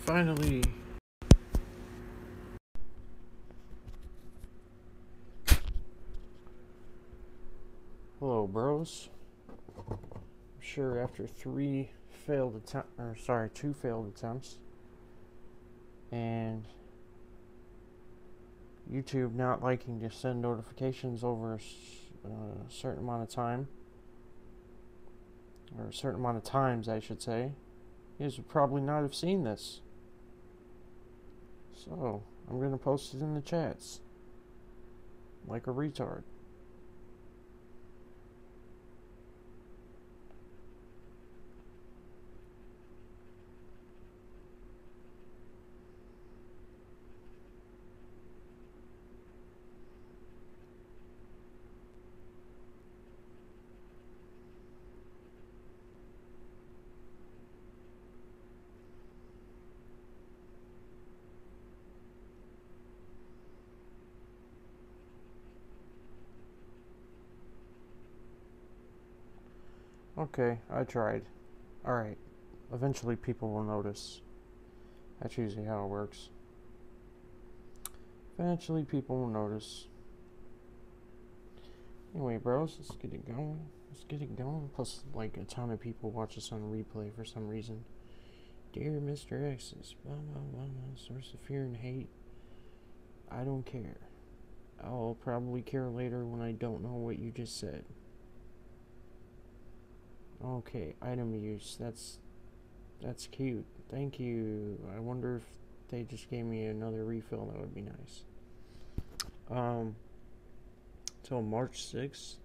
Finally. Hello, bros. I'm sure after two failed attempts, and YouTube not liking to send notifications over a certain amount of time, or a certain amount of times, I should say, you guys would probably not have seen this. So, I'm going to post it in the chats. Like a retard. Okay, I tried. Alright. Eventually people will notice. That's usually how it works. Eventually people will notice. Anyway, bros, let's get it going. Plus, like, a ton of people watch us on replay for some reason. Dear Mr. X is blah blah blah blah, source of fear and hate. I don't care. I'll probably care later when I don't know what you just said. Okay, item use. That's cute. Thank you. I wonder if they just gave me another refill. That would be nice. Till March 6th.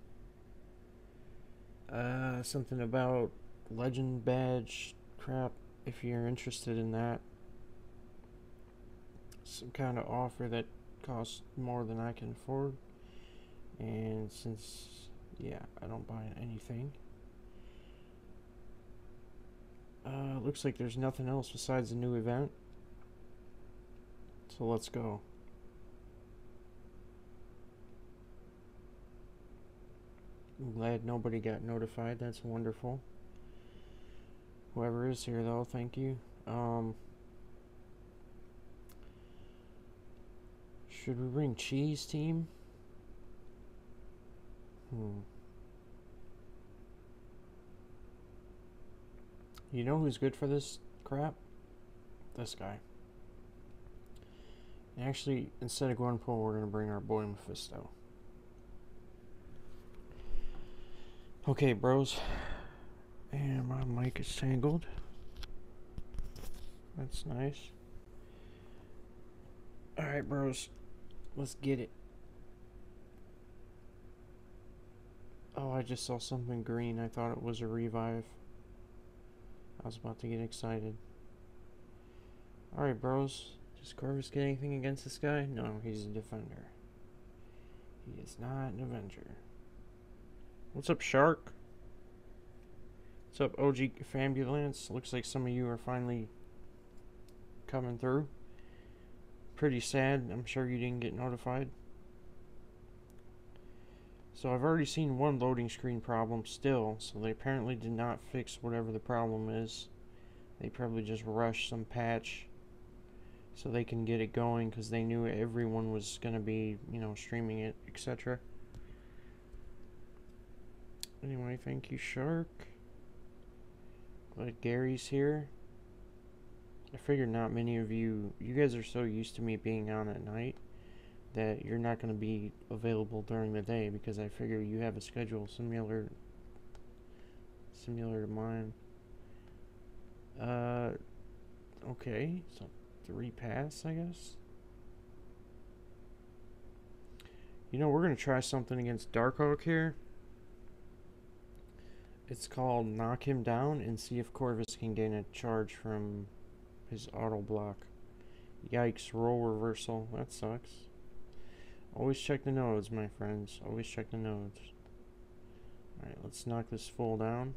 Something about legend badge crap. If you're interested in that, some kind of offer that costs more than I can afford. And since, yeah, I don't buy anything. Looks like there's nothing else besides a new event. So let's go. I'm glad nobody got notified. That's wonderful. Whoever is here, though, thank you. Should we bring Cheese Team? You know who's good for this crap? This guy. Actually, instead of Gwenpool, we're going to bring our boy Mephisto. Okay, bros. And my mic is tangled. That's nice. Alright, bros. Let's get it. Oh, I just saw something green. I thought it was a revive. I was about to get excited. Alright, bros. Does Corvus get anything against this guy? No, he's a defender. He is not an Avenger. What's up, Shark? What's up, OG Fambulance? Looks like some of you are finally coming through. Pretty sad. I'm sure you didn't get notified. So I've already seen one loading screen problem still, so they apparently did not fix whatever the problem is. They probably just rushed some patch so they can get it going because they knew everyone was going to be, you know, streaming it, etc. Anyway, thank you, Shark. Glad Gary's here. I figured not many of you guys are so used to me being on at night that you're not going to be available during the day because I figure you have a schedule similar to mine. Okay, so 3 pass, I guess. You know, we're going to try something against Darkhawk here. It's called Knock Him Down and see if Corvus can gain a charge from his auto block. Yikes, roll reversal. That sucks. Always check the nodes, my friends. Always check the nodes. Alright, let's knock this fool down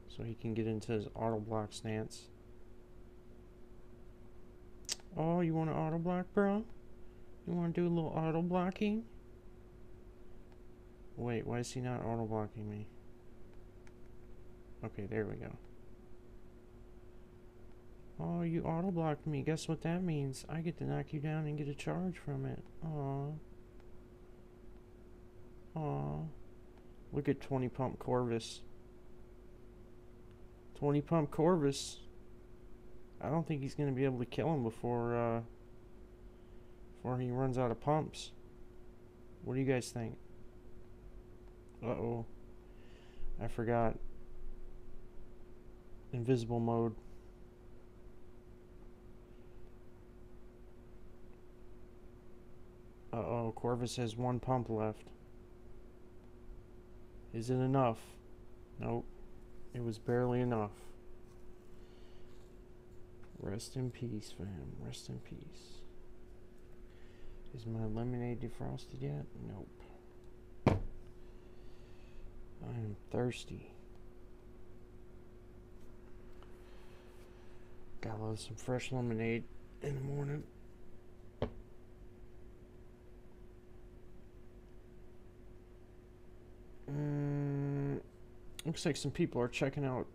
so he can get into his auto block stance. Oh, you want to auto block, bro? You want to do a little auto blocking? Wait, why is he not auto blocking me? Okay, there we go. Oh, you auto-blocked me. Guess what that means? I get to knock you down and get a charge from it. Aw. Aw. Look at 20 pump Corvus. 20 pump Corvus. I don't think he's going to be able to kill him before he runs out of pumps. What do you guys think? Uh-oh. I forgot. Invisible mode. Uh-oh, Corvus has 1 pump left. Is it enough? Nope. It was barely enough. Rest in peace, fam. Rest in peace. Is my lemonade defrosted yet? Nope. I am thirsty. Gotta love some fresh lemonade in the morning. Looks like some people are checking out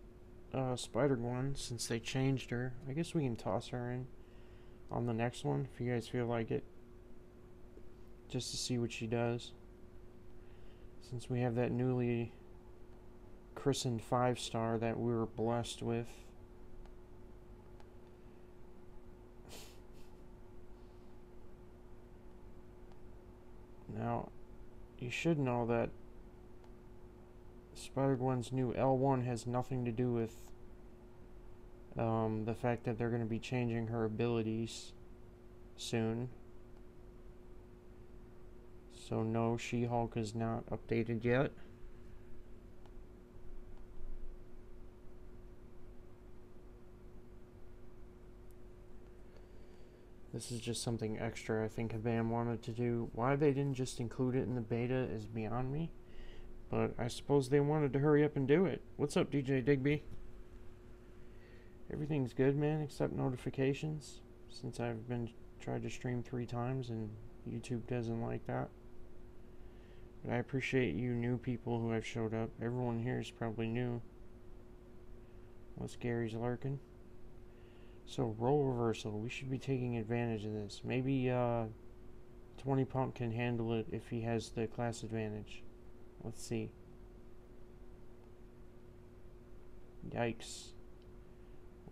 Spider-Gwen since they changed her. I guess we can toss her in on the next one if you guys feel like it. Just to see what she does. Since we have that newly christened 5-star that we were blessed with. Now, you should know that Spider-Gwen's new L1 has nothing to do with the fact that they're going to be changing her abilities soon. So no, She-Hulk is not updated yet. This is just something extra I think Kabam wanted to do. Why they didn't just include it in the beta is beyond me. But I suppose they wanted to hurry up and do it. What's up, DJ Digby? Everything's good, man, except notifications. Since I've been tried to stream 3 times and YouTube doesn't like that. But I appreciate you new people who have showed up. Everyone here is probably new. Unless Gary's lurking. So, role reversal. We should be taking advantage of this. Maybe 20 Pump can handle it if he has the class advantage. Let's see. Yikes.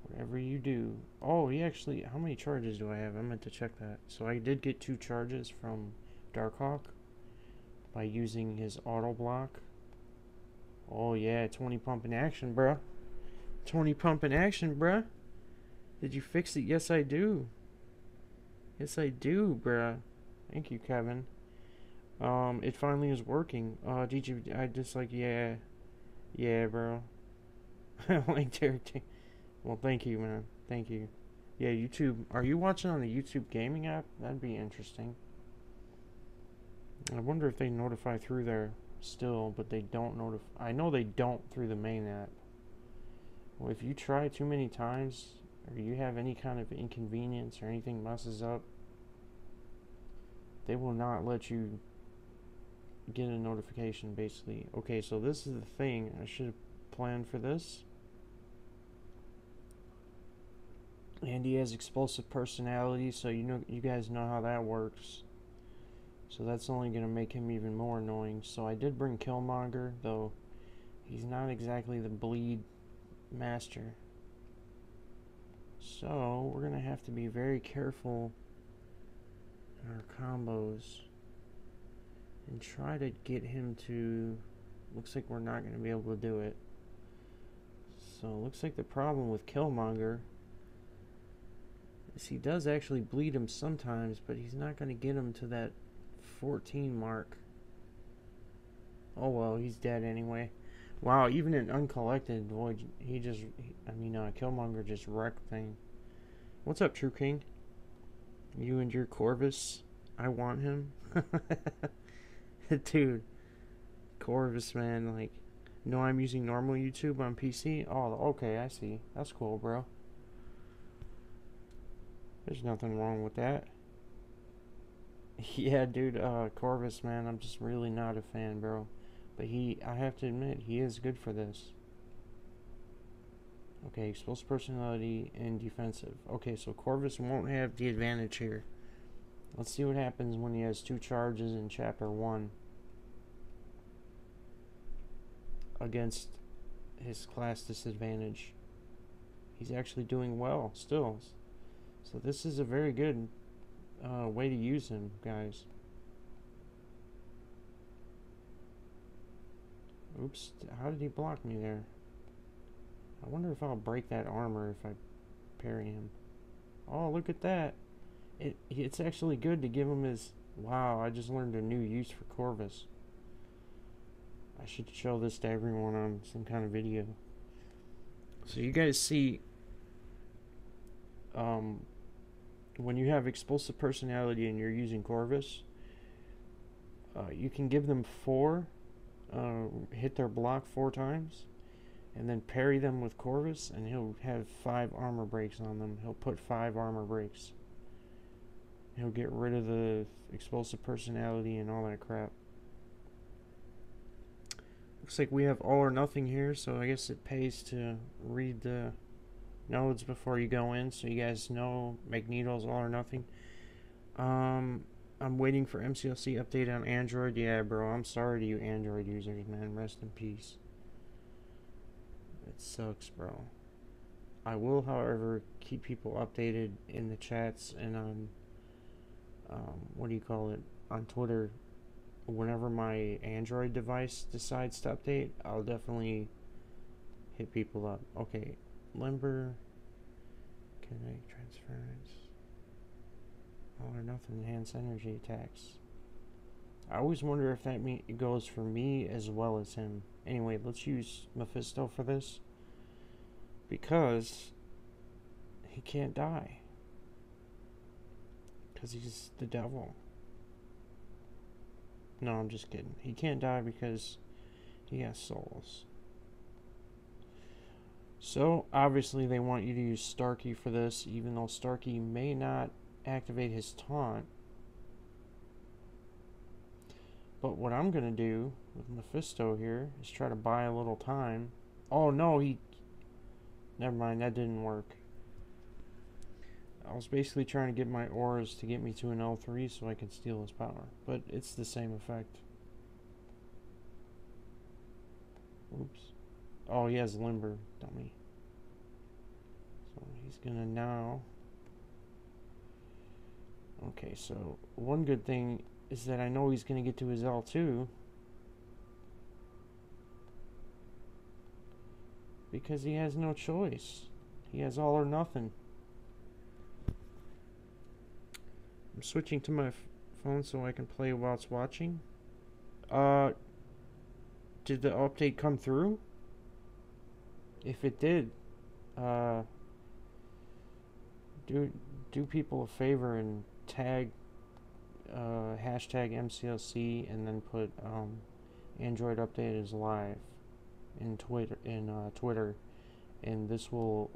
Whatever you do. Oh, he actually... How many charges do I have? I meant to check that. So I did get 2 charges from Darkhawk by using his auto block. Oh yeah, 20 pump in action, bruh. 20 pump in action, bruh. Did you fix it? Yes, I do. Yes, I do, bruh. Thank you, Kevin. It finally is working. I just like, yeah. Yeah, bro. I like Derek. Well, thank you, man. Thank you. Yeah, YouTube. Are you watching on the YouTube gaming app? That'd be interesting. I wonder if they notify through there still, but they don't notify. I know they don't through the main app. Well, if you try too many times, or you have any kind of inconvenience or anything messes up, they will not let you get a notification, basically. Okay, so this is the thing. I should have planned for this. And he has explosive personality, so you guys know how that works. So that's only going to make him even more annoying. So I did bring Killmonger, though he's not exactly the bleed master. So we're going to have to be very careful in our combos and try to get him to... Looks like we're not going to be able to do it. So looks like the problem with Killmonger is he does actually bleed him sometimes, but he's not going to get him to that 14 mark. Oh well, he's dead anyway. Wow, even in Uncollected, boy, Killmonger just wrecked thing. What's up, True King? You and your Corvus? I want him. Dude, Corvus, man, like, no, I'm using normal YouTube on PC? Oh, okay, I see. That's cool, bro. There's nothing wrong with that. Yeah, dude, Corvus, man, I'm just really not a fan, bro. But I have to admit, he is good for this. Okay, explosive personality and defensive. Okay, so Corvus won't have the advantage here. Let's see what happens when he has 2 charges in Chapter 1 against his class disadvantage. He's actually doing well still. So this is a very good way to use him, guys. Oops, how did he block me there? I wonder if I'll break that armor if I parry him. Oh, look at that. It's actually good to give him his... Wow, I just learned a new use for Corvus. I should show this to everyone on some kind of video. So you guys see... when you have explosive personality and you're using Corvus, you can give them 4... hit their block 4 times, and then parry them with Corvus, and he'll have 5 armor breaks on them. He'll put 5 armor breaks. He'll get rid of the explosive personality and all that crap. Looks like we have all or nothing here, so I guess it pays to read the nodes before you go in, so you guys know Magneto's all or nothing. I'm waiting for MCLC update on Android. Yeah, bro, I'm sorry to you Android users, man. Rest in peace. It sucks, bro. I will, however, keep people updated in the chats and on, what do you call it, on Twitter. Whenever my Android device decides to update, I'll definitely hit people up. Okay, Limber, connect transference. All or nothing enhanced energy attacks. I always wonder if that goes for me as well as him. Anyway, let's use Mephisto for this, because he can't die, because he's the devil. No, I'm just kidding. He can't die because he has souls. So obviously they want you to use Starkey for this, even though Starkey may not activate his taunt. But what I'm gonna do with Mephisto here is try to buy a little time. Oh no, never mind, that didn't work. I was basically trying to get my auras to get me to an L3 so I can steal his power, but it's the same effect. Oops. Oh, he has Limber, dummy. So he's gonna now... Okay, so one good thing is that I know he's gonna get to his L2, because he has no choice. He has all or nothing. I'm switching to my phone so I can play while it's watching. Did the update come through? If it did, do people a favor and tag hashtag MCLC and then put Android update is live in Twitter, and this will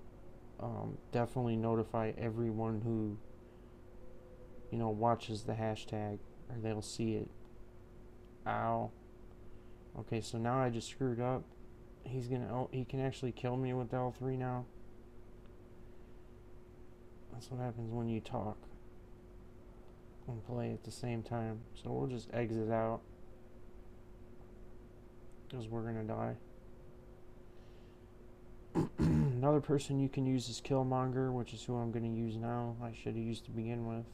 definitely notify everyone who watches the hashtag, or they'll see it. Ow. Okay, so now I just screwed up. He can actually kill me with L3 now. That's what happens when you talk and play at the same time. So we'll just exit out, because we're gonna die. Another person you can use is Killmonger, which is who I'm gonna use now. I should have used to begin with.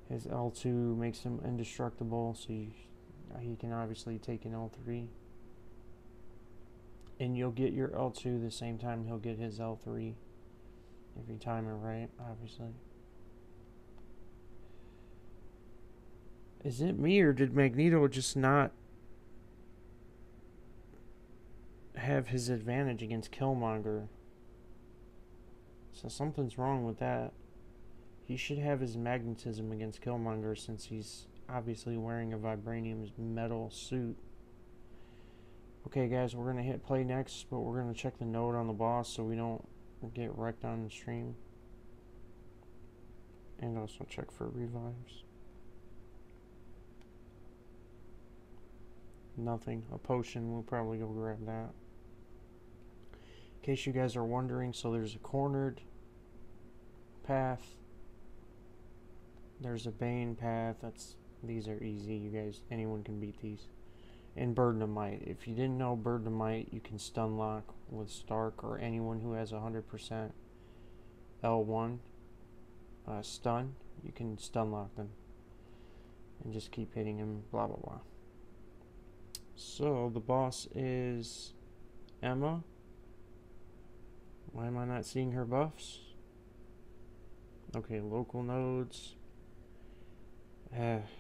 His L2 makes him indestructible, so he can obviously take an L3. And you'll get your L2 the same time he'll get his L3. If you time it right, obviously. Is it me, or did Magneto just not have his advantage against Killmonger? So something's wrong with that. He should have his magnetism against Killmonger, since he's obviously wearing a vibranium metal suit. Okay guys, we're going to hit play next, but we're going to check the node on the boss so we don't get wrecked on the stream. And also check for revives. Nothing. A potion, we'll probably go grab that. case you guys are wondering, so there's a cornered path. There's a Bane path. These are easy. You guys, anyone can beat these. And Burden of Might. If you didn't know Burden of Might, you can stun lock with Stark or anyone who has 100% L1 stun. You can stun lock them and just keep hitting him. Blah blah blah. So the boss is Emma. Why am I not seeing her buffs? Okay, local nodes.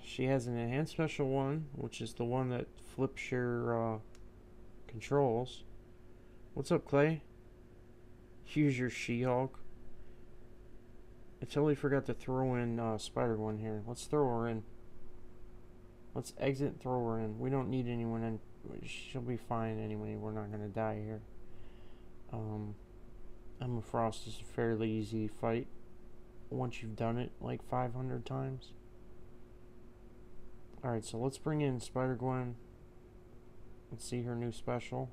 She has an enhanced special one, which is the one that flips your controls. What's up, Clay? Use your She-Hulk. I totally forgot to throw in Spider-Gwen here. Let's throw her in. Let's exit and throw her in. We don't need anyone in. She'll be fine anyway. We're not going to die here. Emma Frost is a fairly easy fight once you've done it like 500 times. Alright, so let's bring in Spider-Gwen. Let's see her new special.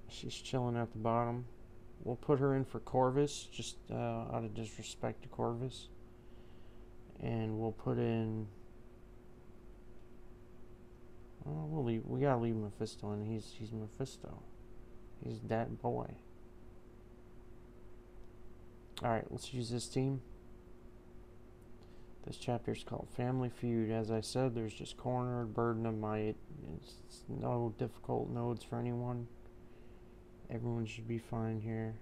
She's chilling at the bottom. We'll put her in for Corvus, just out of disrespect to Corvus. And we'll put in... Well, we gotta leave Mephisto in. He's Mephisto. He's that boy. Alright, let's use this team. This chapter is called Family Feud. As I said, there's just cornered, Burden of Might. It's no difficult nodes for anyone. Everyone should be fine here.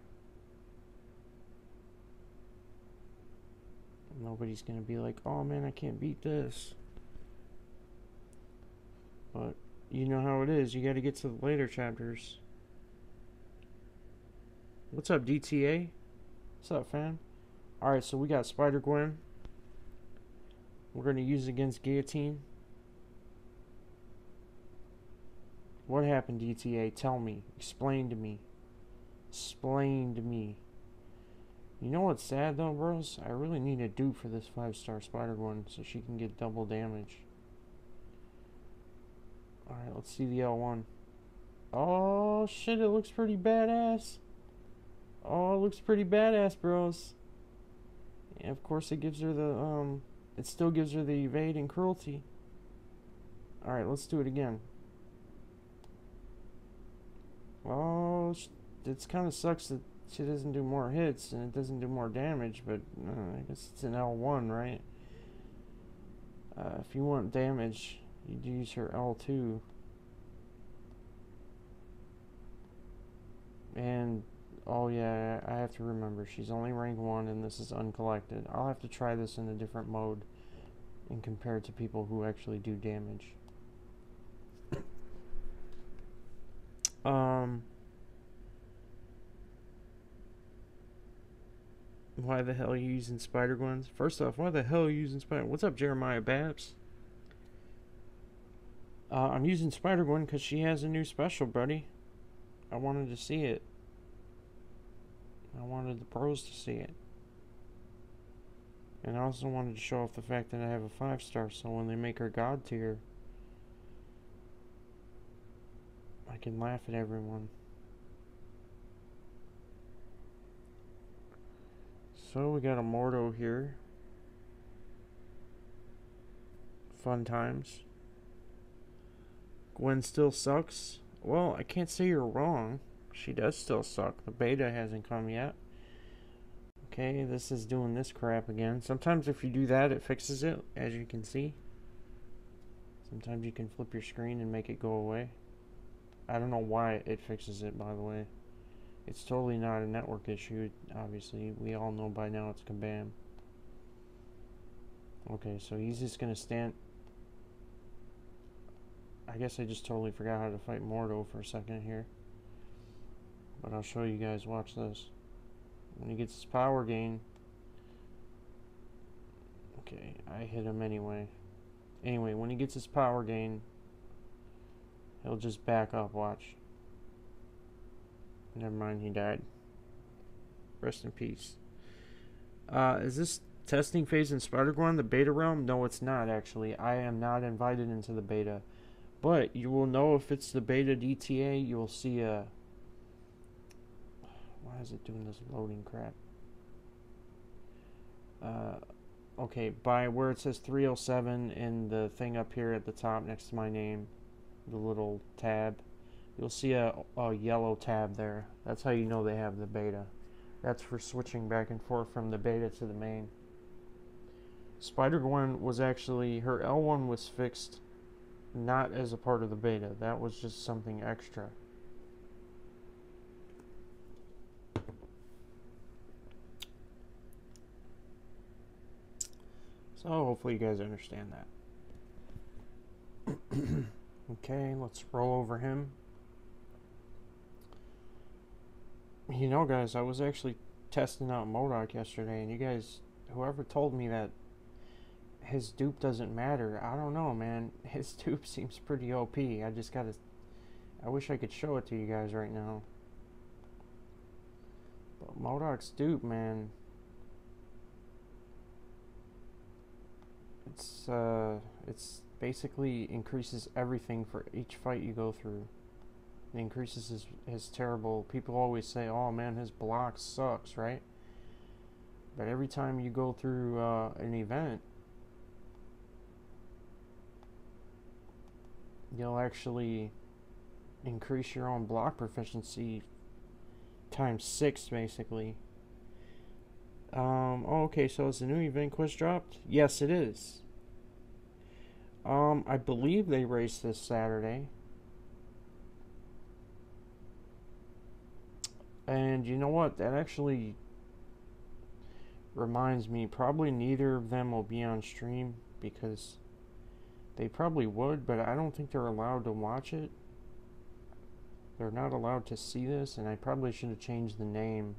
Nobody's gonna be like, oh man, I can't beat this. But you know how it is. You gotta get to the later chapters. What's up, DTA? What's up, fam? Alright, so we got Spider-Gwen. We're going to use it against Guillotine. What happened, DTA? Tell me. Explain to me. Explain to me. You know what's sad though, bros? I really need a dupe for this 5-star Spider-Gwen so she can get double damage. Alright, let's see the L1. Oh shit, it looks pretty badass. Oh, it looks pretty badass, bros. Yeah, of course it gives her the, it still gives her the evade and cruelty. Alright, let's do it again. Oh, it kind of sucks that she doesn't do more hits and it doesn't do more damage, but I guess it's an L1, right? If you want damage, you'd use her L2. And, oh yeah, I have to remember, she's only rank 1 and this is Uncollected. I'll have to try this in a different mode and compare it to people who actually do damage. Why the hell are you using Spider-Gwens? First off, why the hell are you using Spider? What's up, Jeremiah Babs? I'm using Spider-Gwen because she has a new special, buddy. I wanted to see it. I wanted the pros to see it. And I also wanted to show off the fact that I have a 5-star, so when they make her God tier, I can laugh at everyone. So we got a Mordo here. Fun times. Gwen still sucks. Well, I can't say you're wrong. She does still suck. The beta hasn't come yet. Okay, this is doing this crap again. Sometimes if you do that, it fixes it, as you can see. Sometimes you can flip your screen and make it go away. I don't know why it fixes it, by the way. It's totally not a network issue, obviously. We all know by now it's Kabam. Okay, so he's just gonna stand... I guess I just totally forgot how to fight Mordo for a second here. But I'll show you guys, watch this. When he gets his power gain... Okay, I hit him anyway. Anyway, when he gets his power gain, he'll just back up, watch. Never mind, he died. Rest in peace. Is this testing phase in Spider-Gwen the beta realm? No, it's not, actually. I am not invited into the beta. But you will know if it's the beta DTA. You will see a... Why is it doing this loading crap? Okay, by where it says 307 and the thing up here at the top next to my name, the little tab, you'll see a yellow tab there. That's how you know they have the beta. That's for switching back and forth from the beta to the main. Spider-Gwen was actually, her L1 was fixed not as a part of the beta. That was just something extra. So hopefully you guys understand that. Okay, let's roll over him. You know, guys, I was actually testing out Mcoc yesterday, and you guys, whoever told me that his dupe doesn't matter, I don't know, man. His dupe seems pretty OP. I wish I could show it to you guys right now. But Mcoc's dupe, man, it's basically increases everything for each fight you go through. It increases his terrible... People always say, oh man, his block sucks, right? But every time you go through an event, you'll actually increase your own block proficiency times 6, basically. Okay, so is the new event quest dropped? Yes, it is. I believe they raced this Saturday. And you know what? That actually reminds me, probably neither of them will be on stream because they probably would, but I don't think they're allowed to watch it. They're not allowed to see this, and I probably should have changed the name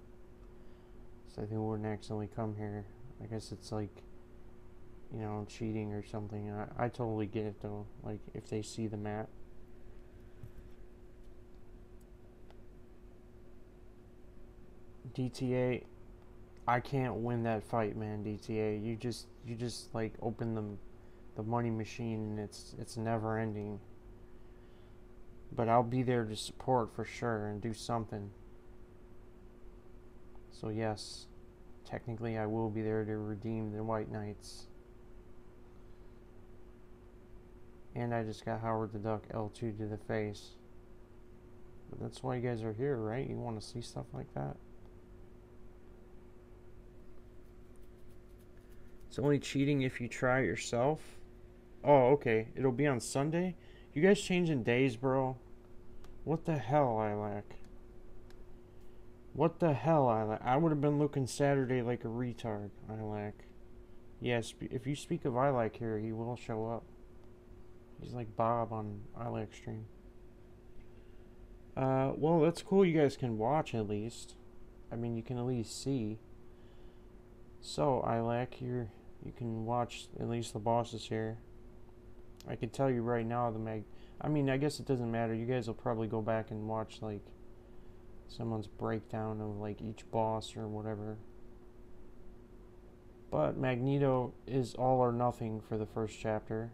so they wouldn't accidentally come here. I guess it's like, you know, cheating or something. I totally get it though, like if they see the map. DTA, I can't win that fight, man. DTA, you just like open the money machine and it's never ending. But I'll be there to support for sure and do something. So yes, technically I will be there to redeem the White Knights. And I just got Howard the Duck L2 to the face. But that's why you guys are here, right? You want to see stuff like that? It's only cheating if you try it yourself. Oh, okay. It'll be on Sunday? You guys changing days, bro? What the hell, Ilac? What the hell, Ilac? I would have been looking Saturday like a retard, Ilac. Yes, if you speak of Ilac here, he will show up. He's like Bob on Ilac stream. Well, that's cool. You guys can watch at least. I mean, you can at least see. So, Ilac, you can watch at least the bosses here. I can tell you right now I mean, I guess it doesn't matter. You guys will probably go back and watch like someone's breakdown of like each boss or whatever. But Magneto is all or nothing for the first chapter.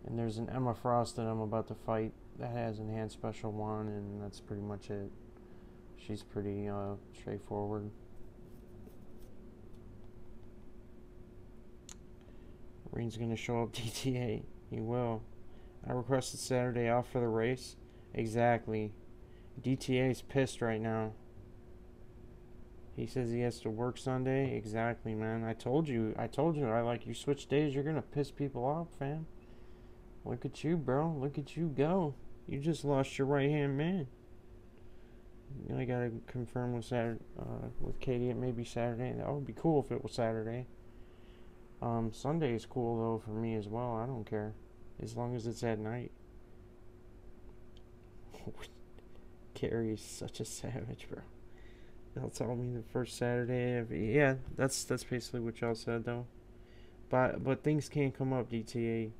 And there's an Emma Frost that I'm about to fight that has enhanced special 1, and that's pretty much it. She's pretty straightforward. Rain's gonna show up DTA. He will. I requested Saturday off for the race. Exactly. DTA's pissed right now. He says he has to work Sunday. Exactly, man. I told you. You switch days, you're gonna piss people off, fam. Look at you, bro. Look at you go. You just lost your right-hand man. I gotta confirm with with Katie. It may be Saturday. That would be cool if it was Saturday. Sunday is cool though for me as well. I don't care, as long as it's at night. Carrie's such a savage, bro. They'll tell me the first Saturday. Yeah, that's basically what y'all said though. But things can't come up, DTA.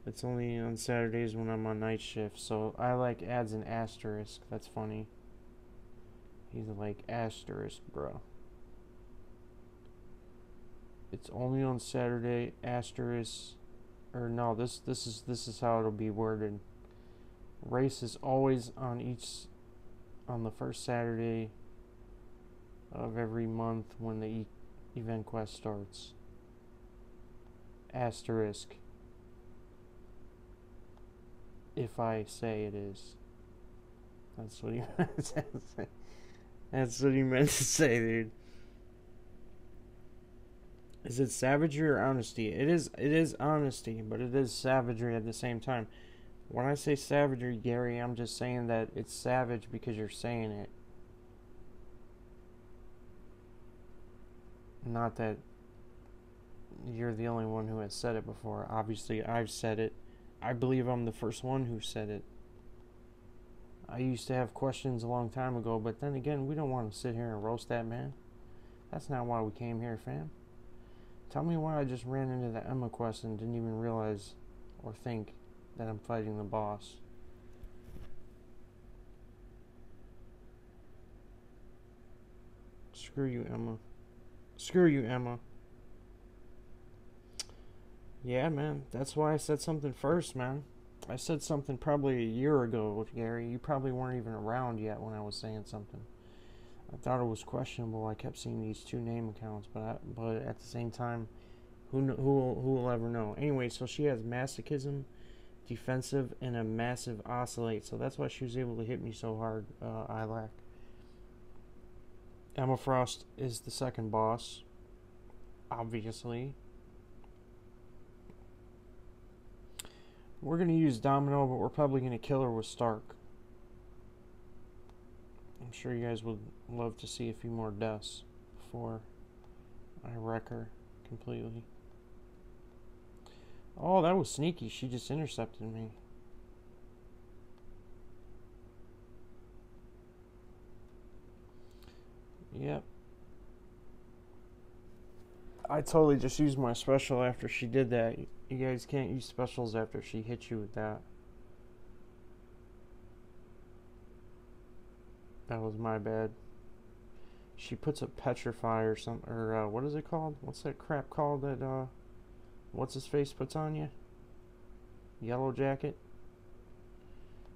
It's only on Saturdays when I'm on night shift. So I like adds an asterisk. That's funny. He's like asterisk, bro. It's only on Saturday, asterisk, or no, this is how it'll be worded. Race is always on the first Saturday of every month when the event quest starts. Asterisk. If I say it is. That's what he meant to say. That's what he meant to say, dude. Is it savagery or honesty? It is honesty, but it is savagery at the same time. When I say savagery, Gary, I'm just saying that it's savage because you're saying it. Not that you're the only one who has said it before. Obviously, I've said it. I believe I'm the first one who said it. I used to have questions a long time ago, but then again, we don't want to sit here and roast that man. That's not why we came here, fam. Tell me why I just ran into the Mcoc and didn't even realize or think that I'm fighting the boss. Screw you, Emma. Screw you, Emma. Yeah, man. That's why I said something first, man. I said something probably a year ago, Gary. You probably weren't even around yet when I was saying something. I thought it was questionable. I kept seeing these two name accounts, but at the same time, who will ever know? Anyway, so she has masochism, defensive, and a massive oscillate. So that's why she was able to hit me so hard, Ilac. Emma Frost is the second boss, obviously. We're going to use Domino, but we're probably going to kill her with Stark. I'm sure you guys would love to see a few more deaths before I wreck her completely. Oh, that was sneaky. She just intercepted me. Yep. I totally just used my special after she did that. You guys can't use specials after she hit you with that. That was my bad. She puts a petrify or something, or what is it called? What's that crap called that what's his face puts on you? Yellow Jacket.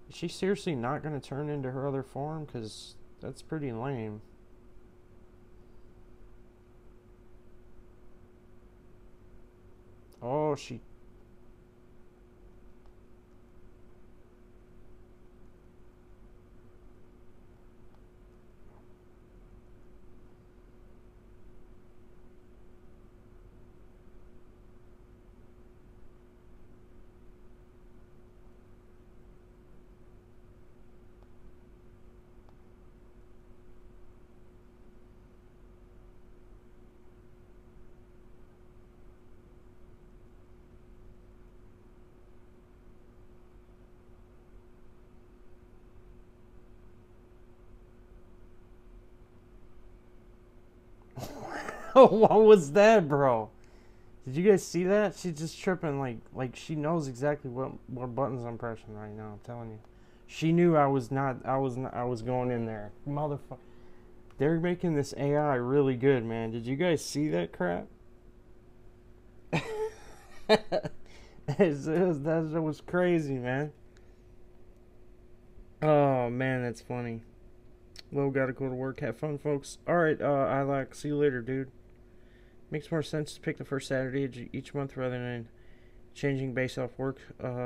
Is she seriously not going to turn into her other form? Because that's pretty lame. Oh, she... What was that, bro? Did you guys see that? She's just tripping like she knows exactly what buttons I'm pressing right now. I'm telling you. She knew I was going in there. Motherfucker. They're making this AI really good, man. Did you guys see that crap? That was crazy, man. Oh man, that's funny. Well, gotta go to work. Have fun, folks. Alright, see you later, dude. Makes more sense to pick the first Saturday each month rather than changing based off work.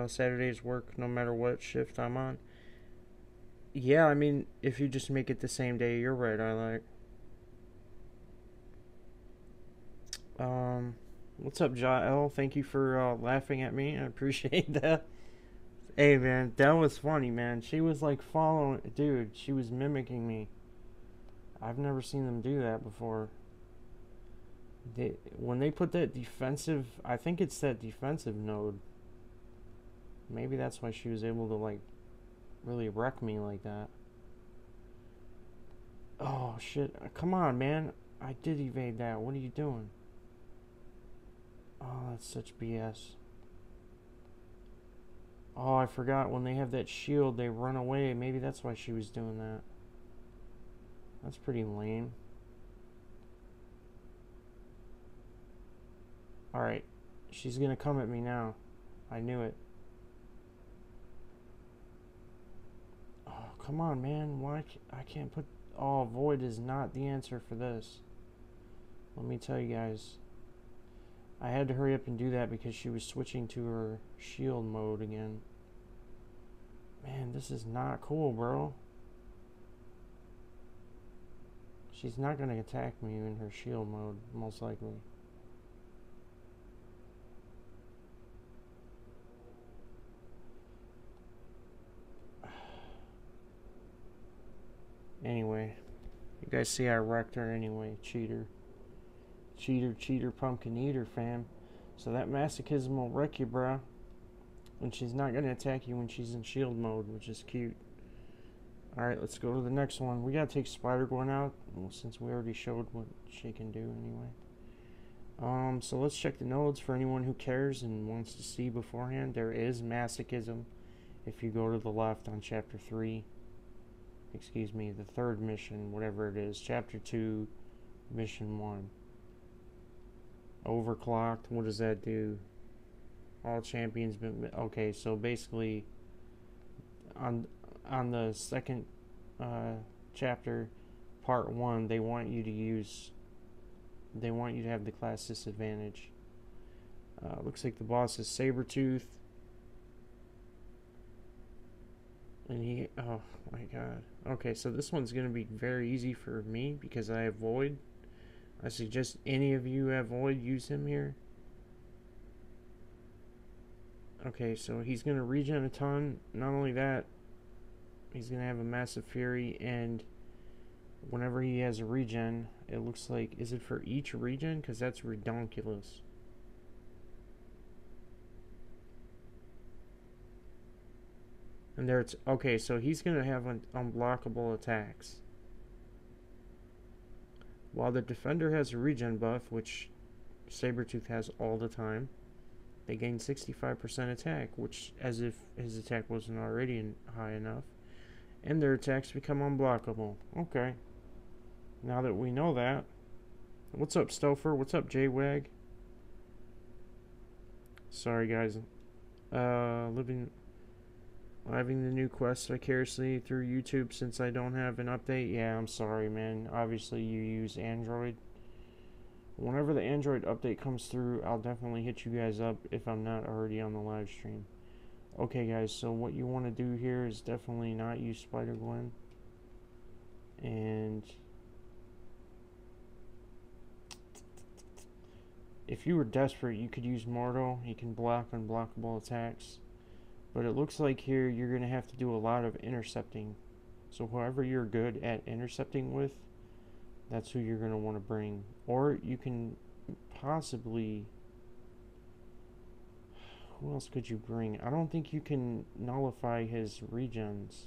Saturdays work no matter what shift I'm on. Yeah, I mean, if you just make it the same day, you're right, what's up, Jael? Thank you for laughing at me. I appreciate that. Hey, man, that was funny, man. She was like following... Dude, she was mimicking me. I've never seen them do that before. When they put that defensive... I think it's that defensive node. Maybe that's why she was able to, like, really wreck me like that. Oh, shit. Come on, man. I did evade that. What are you doing? Oh, that's such BS. Oh, I forgot. When they have that shield, they run away. Maybe that's why she was doing that. That's pretty lame. Alright. She's gonna come at me now. I knew it. Oh, come on, man. Why I can't put... Oh, void is not the answer for this. Let me tell you guys. I had to hurry up and do that because she was switching to her shield mode again. Man, this is not cool, bro. She's not going to attack me in her shield mode, most likely. Anyway, you guys see I wrecked her anyway. Cheater. Cheater, cheater, pumpkin eater, fam. So that masochism will wreck you, bro. And she's not going to attack you when she's in shield mode, which is cute. Alright, let's go to the next one. We got to take Spider-Gwen out, well, since we already showed what she can do anyway. So let's check the nodes for anyone who cares and wants to see beforehand. There is masochism if you go to the left on Chapter 3. Excuse me, the third mission, whatever it is. Chapter 2, Mission 1. Overclocked, what does that do? All champions been... Okay, so basically, on the second chapter, part 1, they want you to have the class disadvantage. Looks like the boss is Sabretooth. And he... Oh, my God. Okay, so this one's going to be very easy for me because I have Void. I suggest any of you have Void, use him here. Okay, so he's going to regen a ton. Not only that, he's going to have a massive fury, and whenever he has a regen, it looks like... Is it for each regen? Because that's redonkulous. And there it's... Okay, so he's going to have unblockable attacks. While the defender has a regen buff, which Sabretooth has all the time, they gain 65% attack, which, as if his attack wasn't already high enough. And their attacks become unblockable. Okay. Now that we know that. What's up, Stouffer? What's up, J-Wag? Sorry, guys. Living the new quest vicariously through YouTube since I don't have an update. Yeah, I'm sorry, man. Obviously, you use Android. Whenever the Android update comes through, I'll definitely hit you guys up if I'm not already on the live stream. Okay, guys, so what you want to do here is definitely not use Spider-Gwen. And if you were desperate, you could use Mortal. He can block unblockable attacks. But it looks like here you're going to have to do a lot of intercepting. So whoever you're good at intercepting with, that's who you're going to want to bring. Or you can possibly... Who else could you bring? I don't think you can nullify his regens.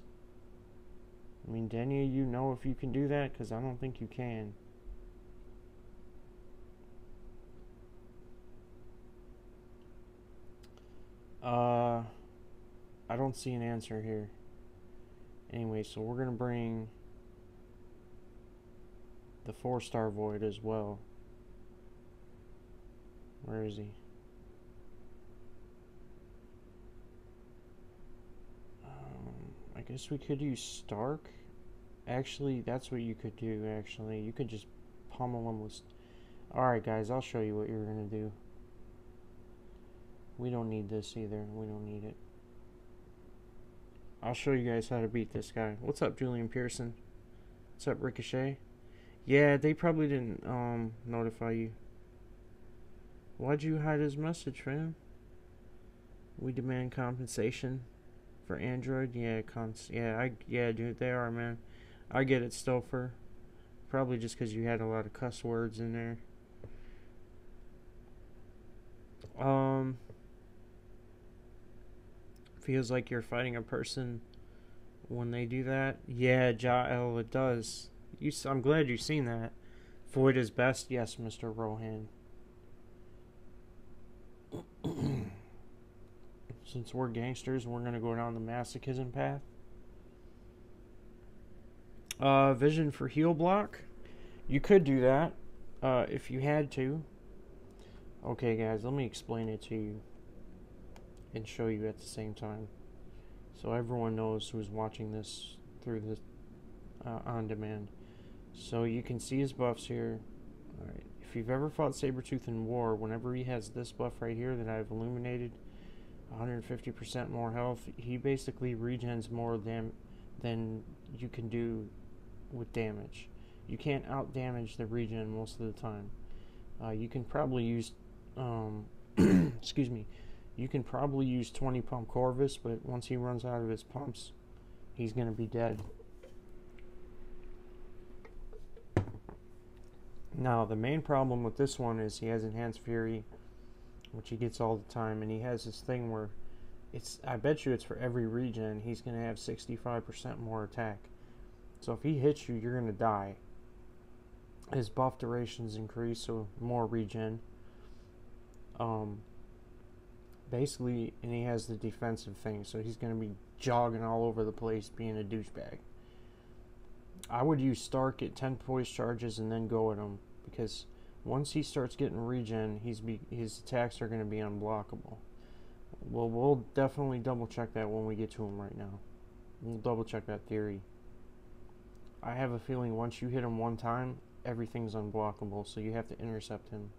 I mean, do any of you know if you can do that? Because I don't think you can. I don't see an answer here. Anyway, so we're going to bring the 4-star Void as well. Where is he? I guess we could use Stark. Actually, that's what you could do, actually. You could just pummel him with... Alright, guys, I'll show you what you're going to do. We don't need this either. We don't need it. I'll show you guys how to beat this guy. What's up, Julian Pearson? What's up, Ricochet? Yeah, they probably didn't notify you. Why'd you hide his message, fam? We demand compensation for Android. Yeah, yeah, dude, they are, man. I get it, Stouffer. Probably just because you had a lot of cuss words in there. Feels like you're fighting a person when they do that. Yeah, Jael, it does. I'm glad you've seen that. Void is best. Yes, Mr. Rohan. Since we're gangsters, we're going to go down the masochism path. Vision for heal block. You could do that if you had to. Okay, guys, let me explain it to you. and show you at the same time, so everyone knows who's watching this through the on demand. So you can see his buffs here. Alright, if you've ever fought Sabretooth in war, whenever he has this buff right here that I've illuminated, 150% more health, he basically regens more than you can do with damage. You can't out damage the regen most of the time. You can probably use excuse me, you can probably use 20 pump Corvus, but once he runs out of his pumps, he's gonna be dead. Now, the main problem with this one is he has Enhanced Fury, which he gets all the time, and he has this thing where I bet you it's for every regen, he's going to have 65% more attack. So if he hits you, you're going to die. His buff durations increase, so more regen. Basically, and he has the defensive thing, so he's going to be jogging all over the place, being a douchebag. I would use Stark at 10 poise charges and then go at him, because once he starts getting regen, his attacks are going to be unblockable. Well, we'll definitely double check that when we get to him right now. We'll double check that theory. I have a feeling once you hit him one time, everything's unblockable, so you have to intercept him.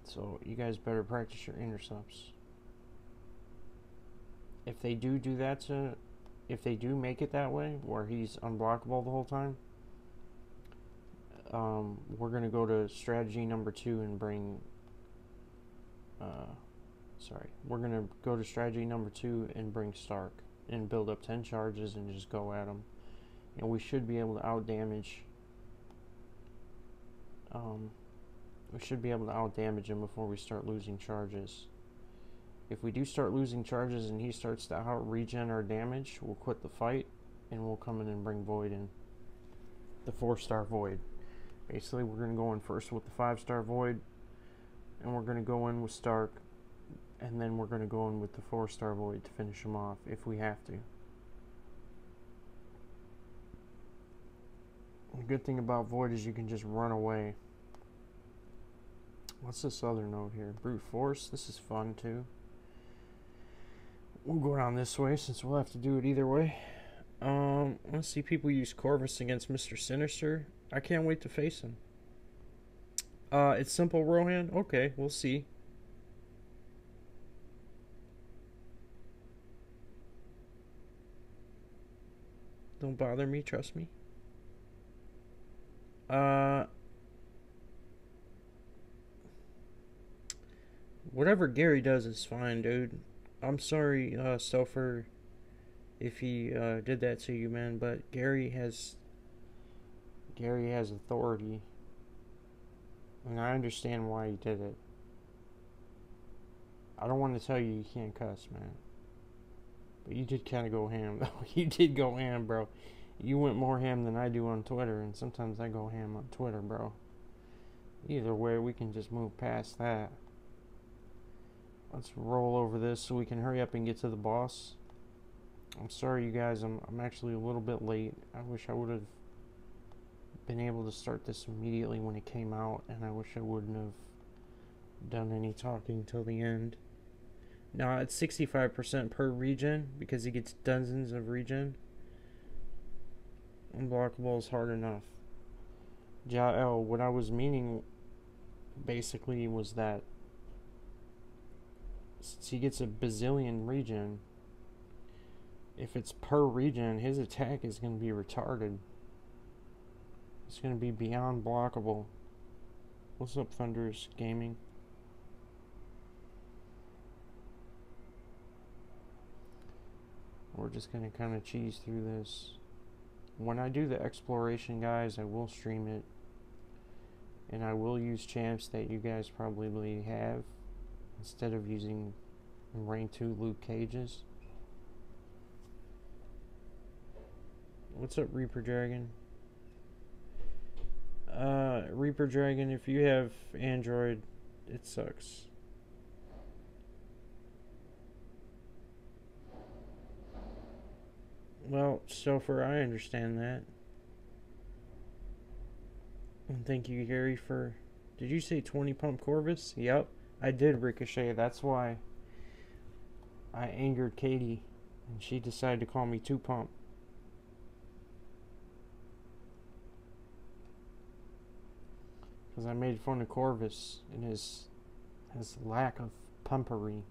So you guys better practice your intercepts. If they do that if they do make it that way, where he's unblockable the whole time, we're going to go to strategy number 2 and bring, we're going to go to strategy number 2 and bring Stark, and build up 10 charges and just go at him. And we should be able to out-damage, him before we start losing charges. If we do start losing charges and he starts to out-regen our damage, we'll quit the fight, and we'll come in and bring Void in. The 4-star Void. Basically, we're going to go in first with the 5-star Void, and we're going to go in with Stark, and then we're going to go in with the 4-star Void to finish him off, if we have to. The good thing about Void is you can just run away. What's this other note here? Brute Force. This is fun, too. We'll go down this way, since we'll have to do it either way. Let's see people use Corvus against Mr. Sinister. I can't wait to face him. It's simple Rohan? Okay, we'll see. Don't bother me, trust me. Whatever Gary does is fine, dude. I'm sorry, Stouffer, if he did that to you, man, but Gary has authority, and I understand why he did it. I don't want to tell you can't cuss, man, but you did kind of go ham, though. You did go ham, bro. You went more ham than I do on Twitter, and sometimes I go ham on Twitter, bro. Either way, we can just move past that. Let's roll over this so we can hurry up and get to the boss. I'm sorry, you guys. I'm actually a little bit late. I wish I would have been able to start this immediately when it came out, and I wish I wouldn't have done any talking till the end. Now, it's 65% per regen, because he gets dozens of regen. Unblockable is hard enough. Jael, what I was meaning basically was that since he gets a bazillion regen, if it's per regen, his attack is going to be retarded. It's going to be beyond blockable. What's up, Thunderous Gaming? We're just going to kind of cheese through this. When I do the exploration, guys, I will stream it. And I will use champs that you guys probably have, instead of using rank 2 Luke Cages. What's up, Reaper Dragon? Reaper Dragon, if you have Android, it sucks. Well, Stouffer, I understand that. And thank you, Gary, for... Did you say 20 pump Corvus? Yep, I did, Ricochet. That's why I angered Katie, and she decided to call me Two Pump. Because I made fun of Corvus and his lack of pumpery.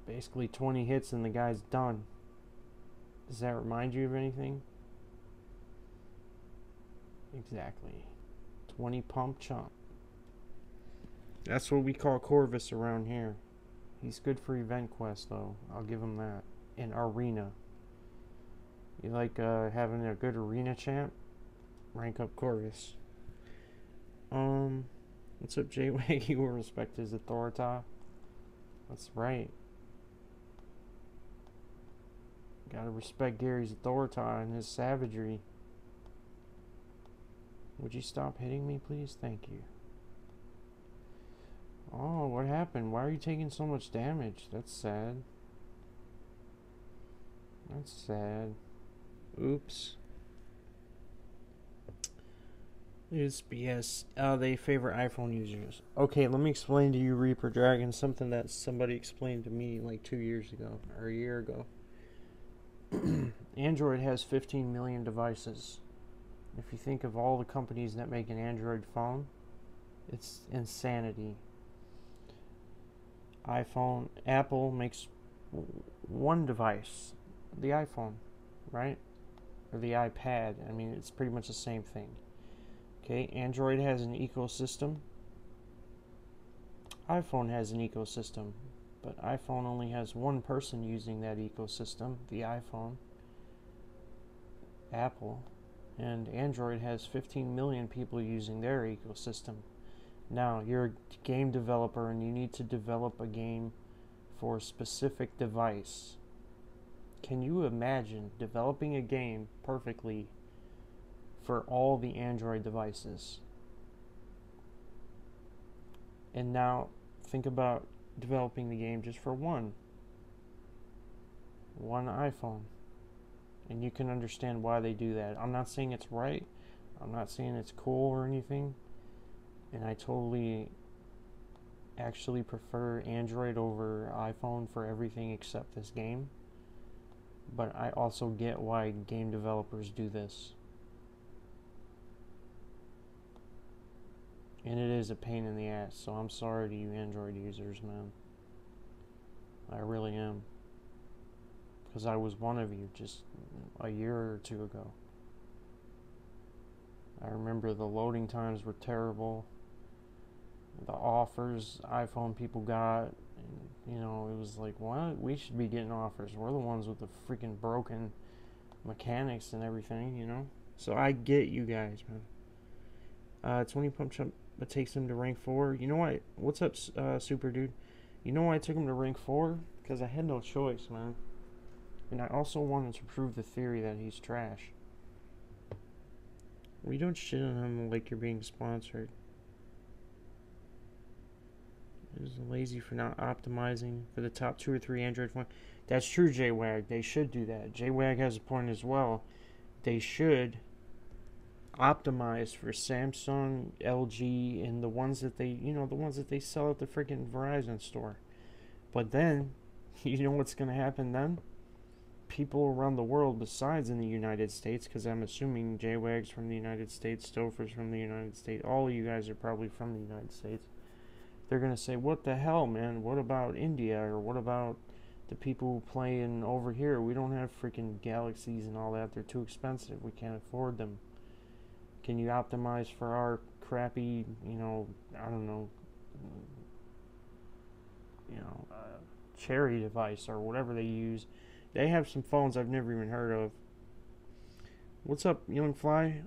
Basically 20 hits and the guy's done. Does that remind you of anything? Exactly. 20 pump chump. That's what we call Corvus around here. He's good for event quest though. I'll give him that. And arena. You like having a good arena champ? Rank up Corvus. What's up, J-Wag? You will respect his authority. That's right. Gotta respect Gary's authority and his savagery. Would you stop hitting me, please? Thank you. Oh, what happened? Why are you taking so much damage? That's sad. That's sad. Oops. It's BS. They favor iPhone users. Okay, let me explain to you, Reaper Dragon, something that somebody explained to me like 2 years ago, or a year ago. Android has 15 million devices. If you think of all the companies that make an Android phone, it's insanity. Apple makes one device, the iPhone, right? Or the iPad. I mean, it's pretty much the same thing. Okay, Android has an ecosystem. iPhone has an ecosystem. But iPhone only has one person using that ecosystem, the iPhone, Apple, and Android has 15 million people using their ecosystem. Now, you're a game developer and you need to develop a game for a specific device. Can you imagine developing a game perfectly for all the Android devices? And now, think about developing the game just for one iPhone, and you can understand why they do that. I'm not saying it's right, I'm not saying it's cool or anything, and I totally actually prefer Android over iPhone for everything except this game, but I also get why game developers do this. And it is a pain in the ass, so I'm sorry to you Android users, man. I really am. Because I was one of you just a year or two ago. I remember the loading times were terrible. The offers iPhone people got, and, you know, it was like, what? We should be getting offers. We're the ones with the freaking broken mechanics and everything, you know? So I get you guys, man. 20 pump chump. That takes him to rank 4. You know what? What's up, Super Dude? You know why I took him to rank 4? Because I had no choice, man. And I also wanted to prove the theory that he's trash. We don't shit on him like you're being sponsored. He's lazy for not optimizing for the top 2 or 3 Android phones. That's true, JWAG. They should do that. JWAG has a point as well. They should optimized for Samsung, LG, and the ones that they, you know, the ones that they sell at the freaking Verizon store. But then, you know what's going to happen then? People around the world besides in the United States, because I'm assuming JWAG's from the United States, Stouffer's from the United States, all of you guys are probably from the United States. They're going to say, what the hell, man? What about India? Or what about the people playing over here? We don't have freaking Galaxies and all that. They're too expensive. We can't afford them. Can you optimize for our crappy, you know, I don't know, Cherry device or whatever they use? They have some phones I've never even heard of. What's up, Young Fly?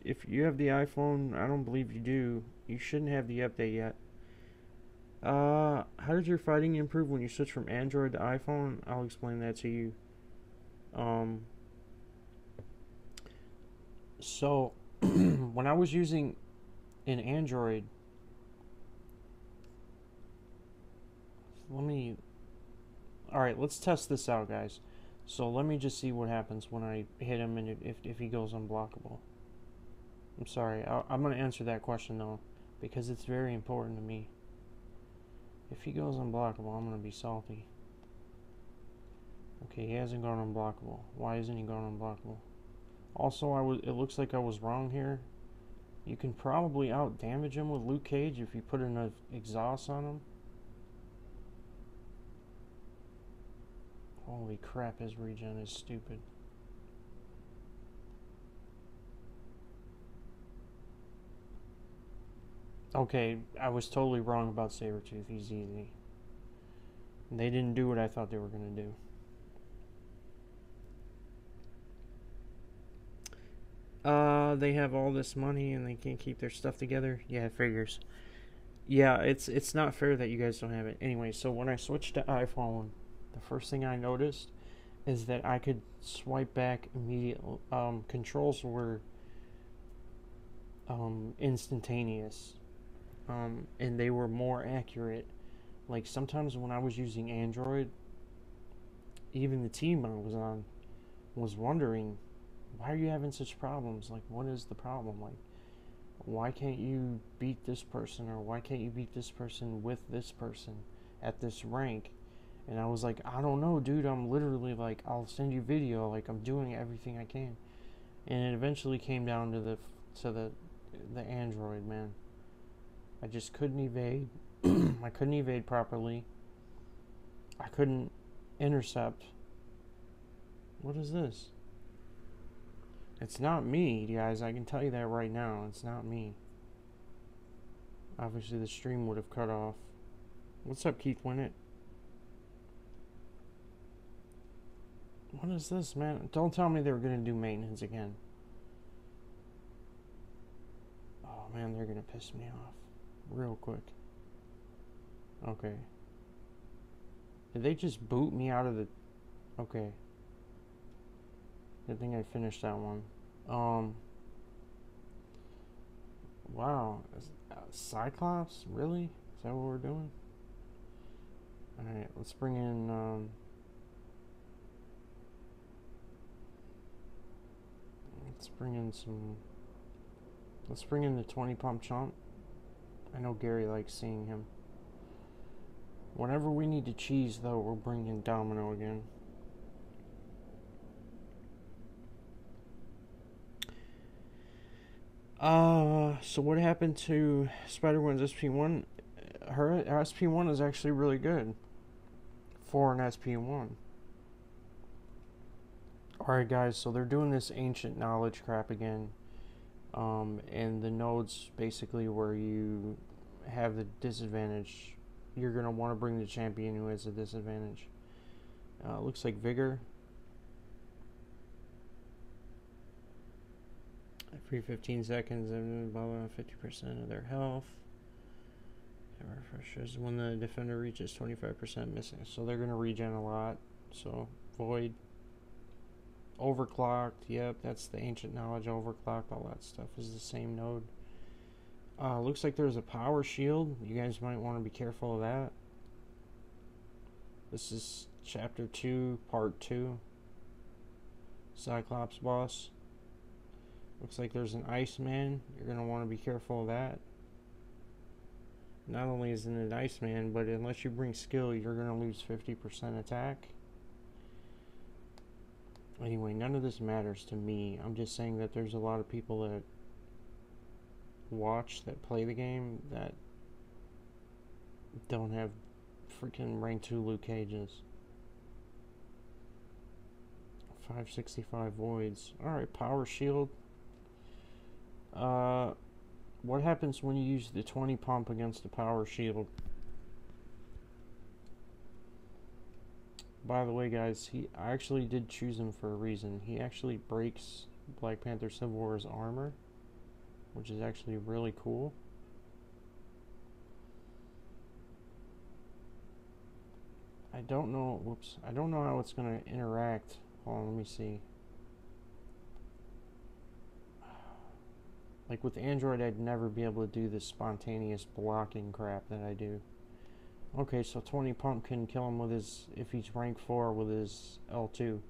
If you have the iPhone, I don't believe you do. You shouldn't have the update yet. How did your fighting improve when you switched from Android to iPhone? I'll explain that to you. So, when I was using an Android, alright, let's test this out, guys. So let me just see what happens when I hit him and if he goes unblockable. I'm sorry, I'm going to answer that question though, because it's very important to me. If he goes unblockable, I'm gonna be salty. Okay, he hasn't gone unblockable. Why isn't he going unblockable? Also, it looks like I was wrong here. You can probably out damage him with Luke Cage if you put enough exhaust on him. Holy crap, his regen is stupid. Okay, I was totally wrong about Sabretooth. He's easy. They didn't do what I thought they were going to do. They have all this money and they can't keep their stuff together. Yeah, it figures. Yeah, it's not fair that you guys don't have it. Anyway, so when I switched to iPhone, the first thing I noticed is that I could swipe back immediately. Controls were instantaneous, and they were more accurate. Like sometimes when I was using Android, even the team I was on was wondering, why are you having such problems? Like, what is the problem? Like, why can't you beat this person, or why can't you beat this person with this person at this rank? And I was like, I don't know, dude. I'm literally like, I'll send you video. Like, I'm doing everything I can. And it eventually came down to the Android, man. I just couldn't evade. I couldn't evade properly. I couldn't intercept. What is this? It's not me, guys. I can tell you that right now. It's not me. Obviously, the stream would have cut off. What's up, Keith Winnett? What is this, man? Don't tell me they were going to do maintenance again. Oh, man, they're going to piss me off real quick. Okay. Did they just boot me out of the... Okay. Good thing I finished that one. Wow. Cyclops? Really? Is that what we're doing? Alright, let's bring in, let's bring in the 20 pump chump. I know Gary likes seeing him. Whenever we need to cheese, though, we'll bring in Domino again. So what happened to Spider-Woman's SP1? Her SP1 is actually really good for an SP1. Alright guys, so they're doing this ancient knowledge crap again. And the nodes basically where you have the disadvantage, you're going to want to bring the champion who has a disadvantage. Looks like Vigor. Every 15 seconds, blah, blah, 50% of their health. It refreshes when the defender reaches 25% missing. So they're going to regen a lot. So, Void. Overclocked. Yep, that's the ancient knowledge. Overclocked. All that stuff is the same node. Looks like there's a power shield. You guys might want to be careful of that. This is Chapter 2, Part 2. Cyclops boss. Looks like there's an Iceman. You're going to want to be careful of that. Not only is it an Iceman, but unless you bring skill, you're going to lose 50% attack. Anyway, none of this matters to me. I'm just saying that there's a lot of people that watch, that play the game, that don't have freaking rank 2 Luke Cages. 565 voids. Alright, power shield. What happens when you use the 20 pump against the power shield? By the way, guys, I actually did choose him for a reason. He actually breaks Black Panther Civil War's armor, which is actually really cool. I don't know, whoops, I don't know how it's going to interact. Hold on, let me see. Like with Android, I'd never be able to do this spontaneous blocking crap that I do. Okay, so 20 pump can kill him with his, if he's rank 4, with his L2.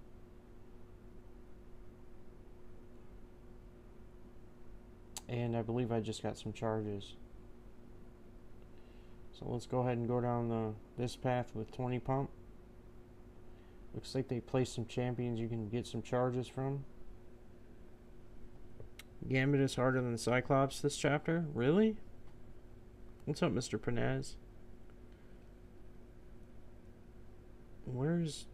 And I believe I just got some charges. So let's go ahead and go down this path with 20 pump. Looks like they placed some champions you can get some charges from. Gambit is harder than Cyclops this chapter? Really? What's up, Mr. Panaz? Where's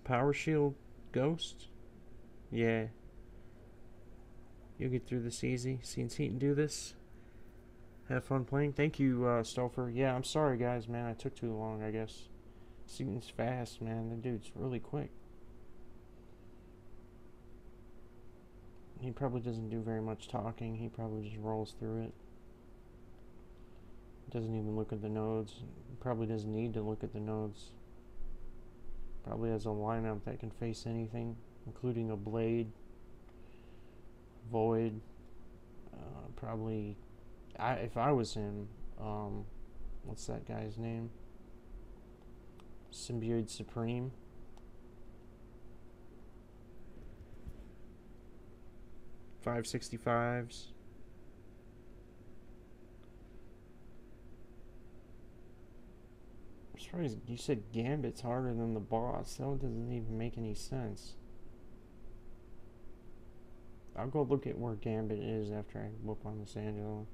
Power Shield Ghost? Yeah. You'll get through this easy. Seen Seaton do this. Have fun playing. Thank you, Stouffer. Yeah, I'm sorry, guys, man. I took too long, I guess. Seaton's fast, man. The dude's really quick. He probably doesn't do very much talking. He probably just rolls through it. Doesn't even look at the nodes. Probably doesn't need to look at the nodes. Probably has a lineup that can face anything, including a Blade, Void. Probably, if I was him, what's that guy's name? Symbiote Supreme. $565s. I'm surprised you said Gambit's harder than the boss. That doesn't even make any sense. I'll go look at where Gambit is after I whoop on this Angela.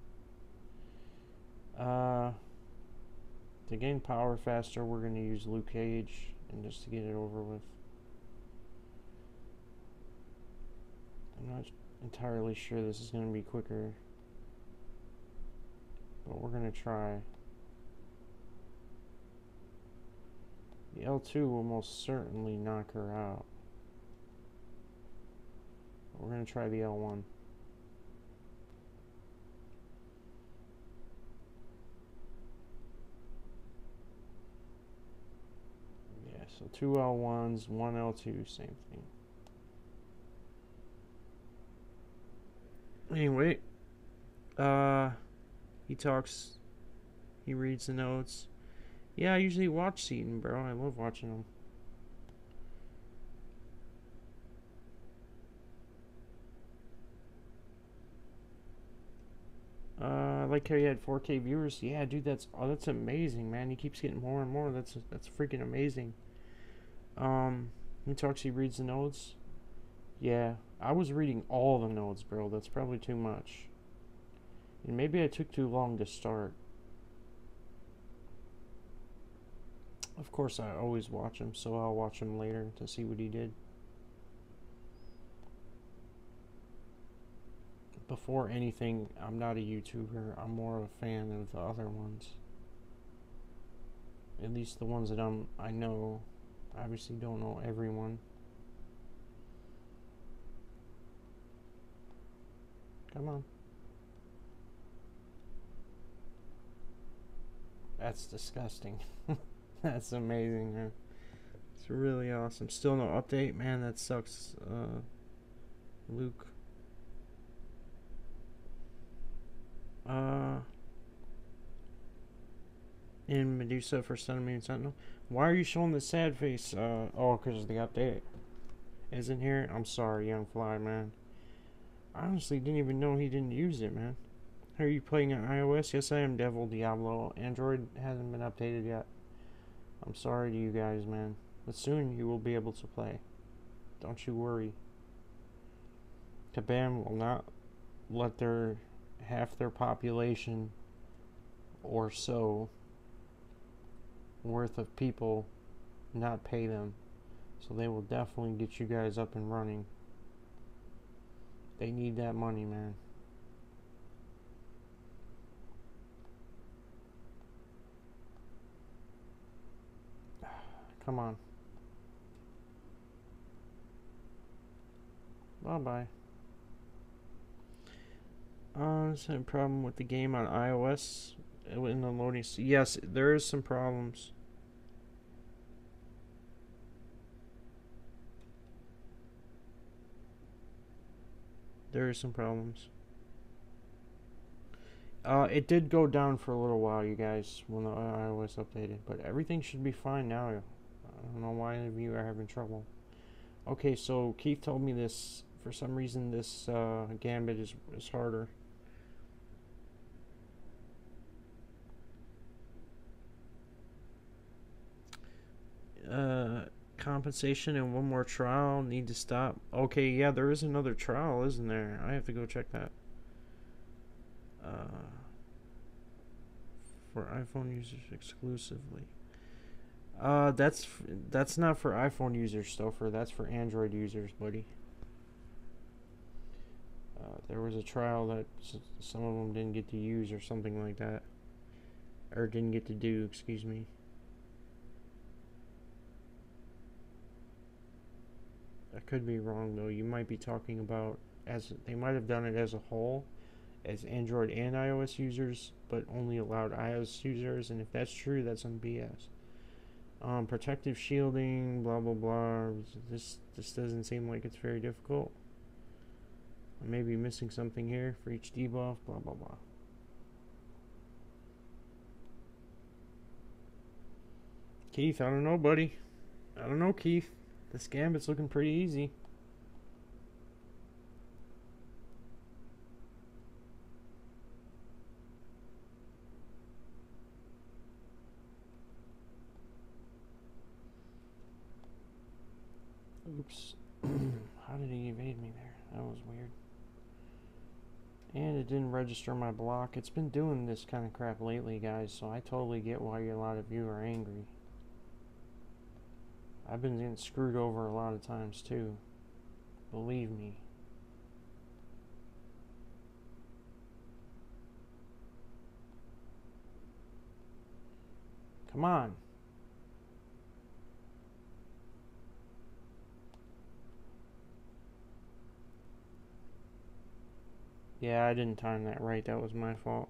To gain power faster, we're going to use Luke Cage, and just to get it over with. I'm not entirely sure this is going to be quicker, but we're going to try. The L2 will most certainly knock her out. We're going to try the L1. Yeah, so 2 L1s, 1 L2, same thing. Anyway, he talks, he reads the notes. Yeah, I usually watch Seaton, bro. I love watching him. I like how he had 4K viewers. Yeah, dude, that's amazing, man. He keeps getting more and more. That's freaking amazing. He talks, he reads the notes. Yeah, I was reading all the notes, bro. That's probably too much. And maybe I took too long to start. Of course, I always watch him, so I'll watch him later to see what he did. Before anything, I'm not a YouTuber. I'm more of a fan of the other ones. At least the ones that I know. I obviously don't know everyone. Come on. That's disgusting. That's amazing, man. It's really awesome. Still no update, man. That sucks. Luke. In Medusa for Sun and Moon Sentinel. Why are you showing the sad face? Oh, because the update isn't here. I'm sorry, Young Fly, man. I honestly didn't even know he didn't use it, man. Are you playing on iOS? Yes, I am, Devil Diablo. Android hasn't been updated yet. I'm sorry to you guys, man. But soon you will be able to play. Don't you worry. Kabam will not let half their population or so worth of people not pay them. So they will definitely get you guys up and running. They need that money, man. Come on. Bye-bye. Is there a problem with the game on iOS in the loading? Yes, there is some problems. There is some problems. It did go down for a little while, you guys, when the iOS updated, but everything should be fine now. I don't know why any of you are having trouble. Okay, so Keith told me this. For some reason, this Gambit is harder. compensation and one more trial. Need to stop. Okay, yeah, there is another trial, isn't there? I have to go check that. For iPhone users exclusively. That's not for iPhone users, Stouffer. That's for Android users, buddy. There was a trial that some of them didn't get to use or something like that. Or didn't get to do, excuse me. I could be wrong, though. You might be talking about, as they might have done it as a whole, as Android and iOS users, but only allowed iOS users, and if that's true, that's some BS. Protective shielding, blah blah blah. This doesn't seem like it's very difficult. I may be missing something here for each debuff, blah blah blah. Keith, I don't know, buddy. I don't know, Keith. This gambit's looking pretty easy. Oops. How did he evade me there? That was weird. And it didn't register my block. It's been doing this kind of crap lately, guys, so I totally get why a lot of you are angry. I've been getting screwed over a lot of times, too. Believe me. Come on. Yeah, I didn't time that right. That was my fault.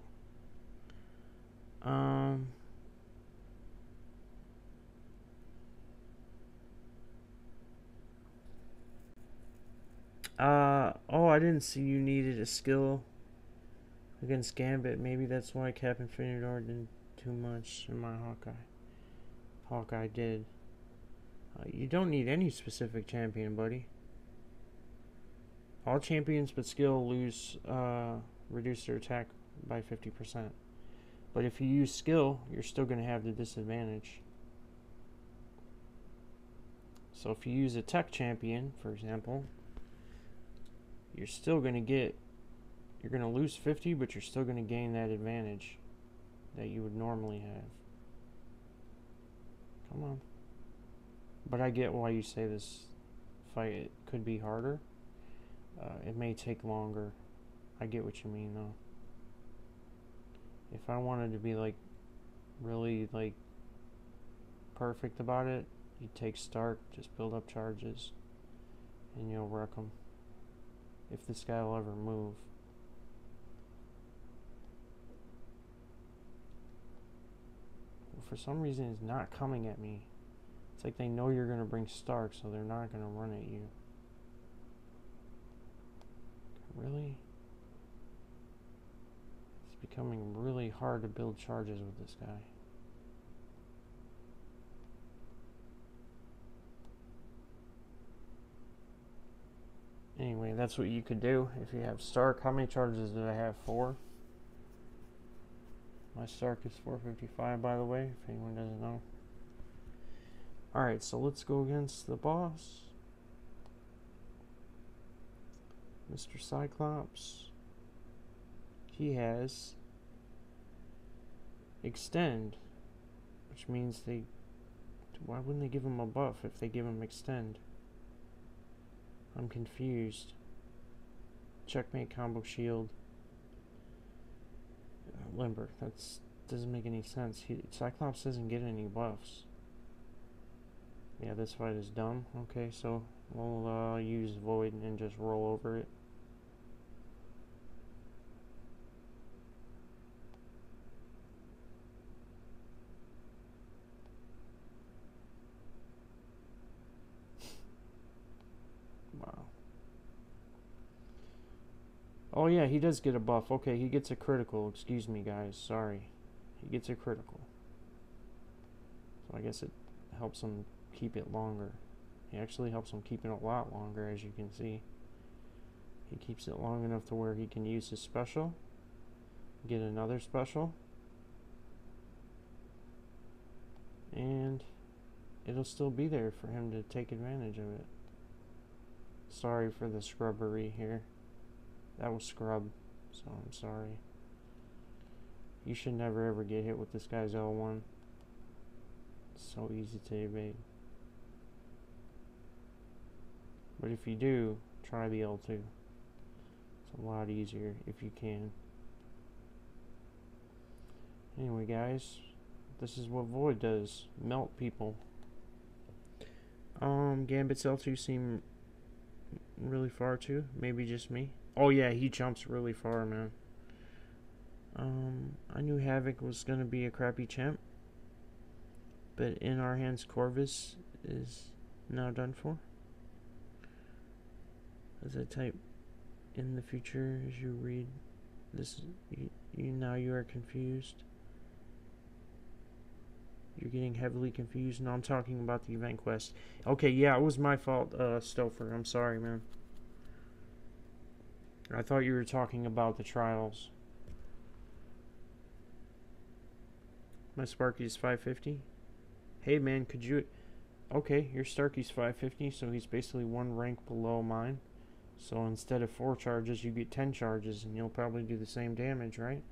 Oh, I didn't see you needed a skill against Gambit. Maybe that's why Cap Infinidor didn't do much in my Hawkeye did. You don't need any specific champion, buddy. All champions but skill reduce their attack by 50%. But if you use skill, you're still going to have the disadvantage. So if you use a tech champion, for example, you're still going to you're going to lose 50, but you're still going to gain that advantage that you would normally have. Come on. But I get why you say this fight could be harder. It may take longer. I get what you mean, though. If I wanted to be, like, really, like, perfect about it, you take Stark, just build up charges, and you'll wreck them. If this guy will ever move. For some reason, it's not coming at me. It's like they know you're going to bring Stark, so they're not going to run at you. Really? It's becoming really hard to build charges with this guy. Anyway, that's what you could do if you have Stark. How many charges did I have? 4? My Stark is 455, by the way, if anyone doesn't know. Alright, so let's go against the boss. Mr. Cyclops. He has Extend, which means why wouldn't they give him a buff if they give him Extend? I'm confused. Checkmate combo shield. Limber. Doesn't make any sense. Cyclops doesn't get any buffs. Yeah, this fight is dumb. Okay, so we'll use Void and just roll over it. Wow. Oh yeah, he does get a buff. Okay, he gets a critical. Excuse me, guys. Sorry. He gets a critical. So I guess it helps him keep it longer. He actually helps him keep it a lot longer, as you can see. He keeps it long enough to where he can use his special, get another special, and it it'll still be there for him to take advantage of it. Sorry for the scrubbery here. That was scrub, so I'm sorry. You should never ever get hit with this guy's L1. It's so easy to evade. But if you do, try the L2. It's a lot easier if you can. Anyway, guys, this is what Void does. Melt people. Gambit's L2 seem really far too. Maybe just me. Oh yeah, he jumps really far, man. I knew Havoc was gonna be a crappy champ, but in our hands, Corvus is now done for. As I type in the future, as you read this, you are confused. You're getting heavily confused. No, I'm talking about the event quest. Okay, yeah, it was my fault, Stouffer. I'm sorry, man. I thought you were talking about the trials. My Sparky's 550. Hey, man, could you... Okay, your Starkey's 550, so he's basically one rank below mine. So instead of 4 charges, you get 10 charges, and you'll probably do the same damage, right?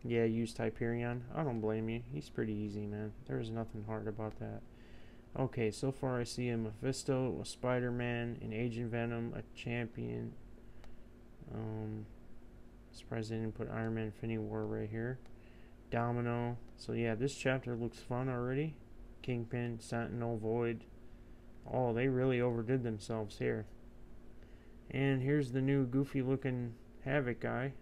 Yeah, use Hyperion. I don't blame you. He's pretty easy, man. There's nothing hard about that. Okay, so far I see a Mephisto, a Spider-Man, an Agent Venom, a Champion. Surprised they didn't put Iron Man Infinity War right here. Domino. So yeah, this chapter looks fun already. Kingpin, Sentinel, Void. Oh, they really overdid themselves here. And here's the new goofy looking Havoc guy.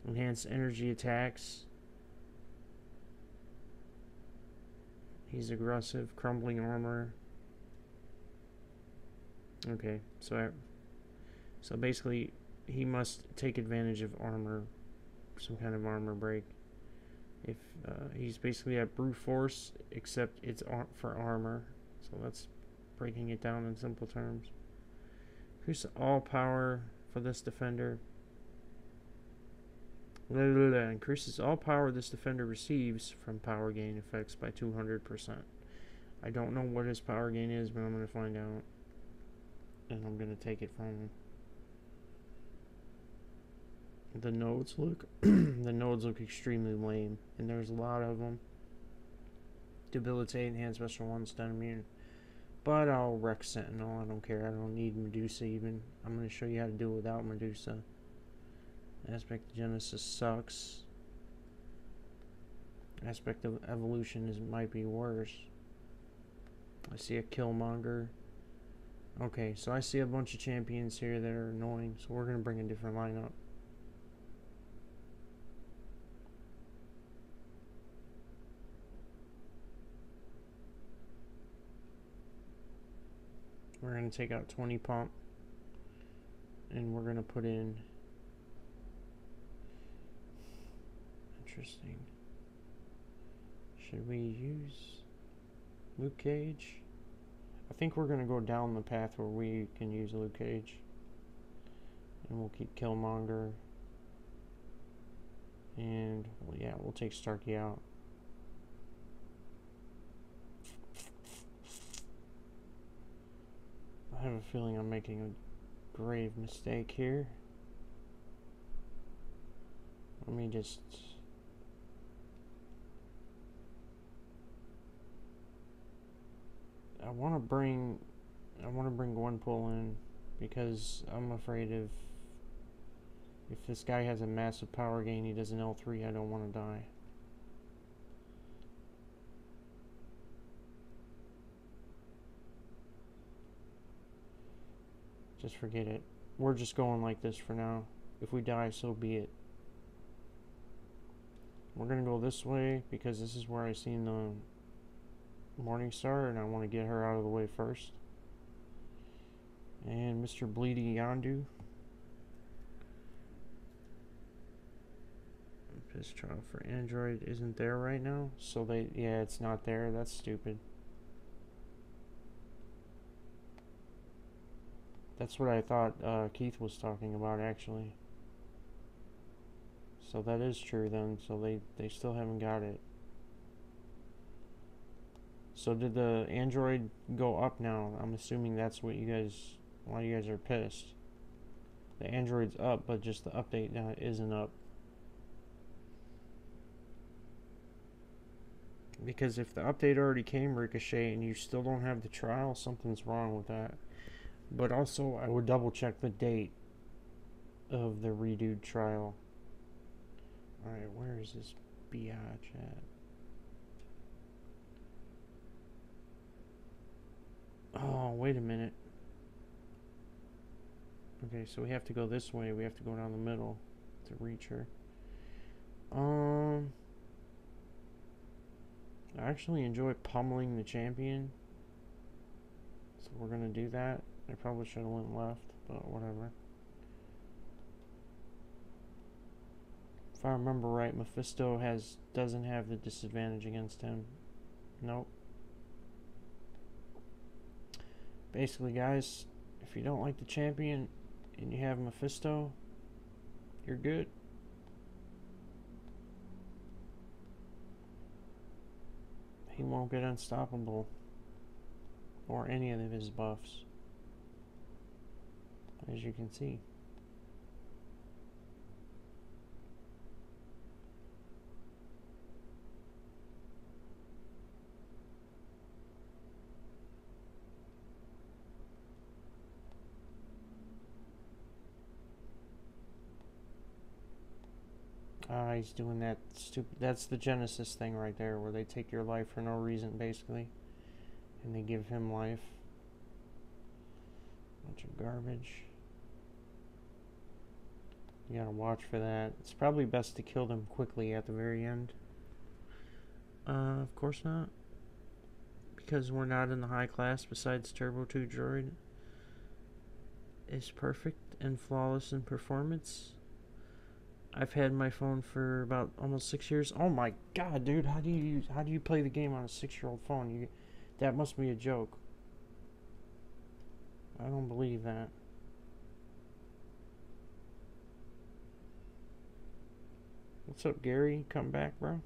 Enhanced energy attacks. He's aggressive, crumbling armor. Okay, so basically he must take advantage of armor, some kind of armor break. If he's basically at brute force, except it's for armor, so that's breaking it down in simple terms. Increase all power for this defender. Increases all power this defender receives from power gain effects by 200%. I don't know what his power gain is, but I'm going to find out. And I'm going to take it from him. The nodes look the nodes look extremely lame, and there's a lot of them. Debilitate, enhance special 1, stun immune. But I'll wreck Sentinel. I don't care. I don't need Medusa even. I'm going to show you how to do it without Medusa. Aspect of Genesis sucks. Aspect of Evolution might be worse. I see a Killmonger. Okay, so I see a bunch of champions here that are annoying, so we're going to bring a different lineup. We're going to take out 20 pump, and we're going to put in... Interesting. Should we use Luke Cage? I think we're going to go down the path where we can use Luke Cage. And we'll keep Killmonger. And, well, yeah, we'll take Starkey out. I have a feeling I'm making a grave mistake here. Let me just... I want to bring Gwenpool in because I'm afraid if this guy has a massive power gain, he does an L3, I don't want to die. Just forget it. We're just going like this for now. If we die, so be it. We're gonna go this way because this is where I seen the Morningstar, and I want to get her out of the way first. And Mr. Bleedy Yondu. Piss trial for Android isn't there right now, so yeah, it's not there. That's stupid. That's what I thought Keith was talking about, actually. So that is true then. So they still haven't got it. So did the Android go up now? I'm assuming that's what you guys, why you guys are pissed. The Android's up, but just the update now isn't up. Because if the update already came, Ricochet, and you still don't have the trial, something's wrong with that. But also, I would double check the date of the redoed trial. Alright, where is this biatch at? Oh, wait a minute. Okay, so we have to go this way. We have to go down the middle to reach her. I actually enjoy pummeling the champion. So we're gonna do that. I probably should have went left, but whatever. If I remember right, Mephisto doesn't have the disadvantage against him. Nope. Basically, guys, if you don't like the champion and you have Mephisto, you're good. He won't get unstoppable or any of his buffs, as you can see. He's doing that stupid. That's the Genesis thing right there, where they take your life for no reason, basically, and they give him life. Bunch of garbage. You gotta watch for that. It's probably best to kill them quickly at the very end. Of course not, because we're not in the high class. Besides, Turbo 2 Droid is perfect and flawless in performance. I've had my phone for about almost 6 years. Oh my god, dude! How do you play the game on a 6-year-old phone? That must be a joke. I don't believe that. What's up, Gary? Come back, bro.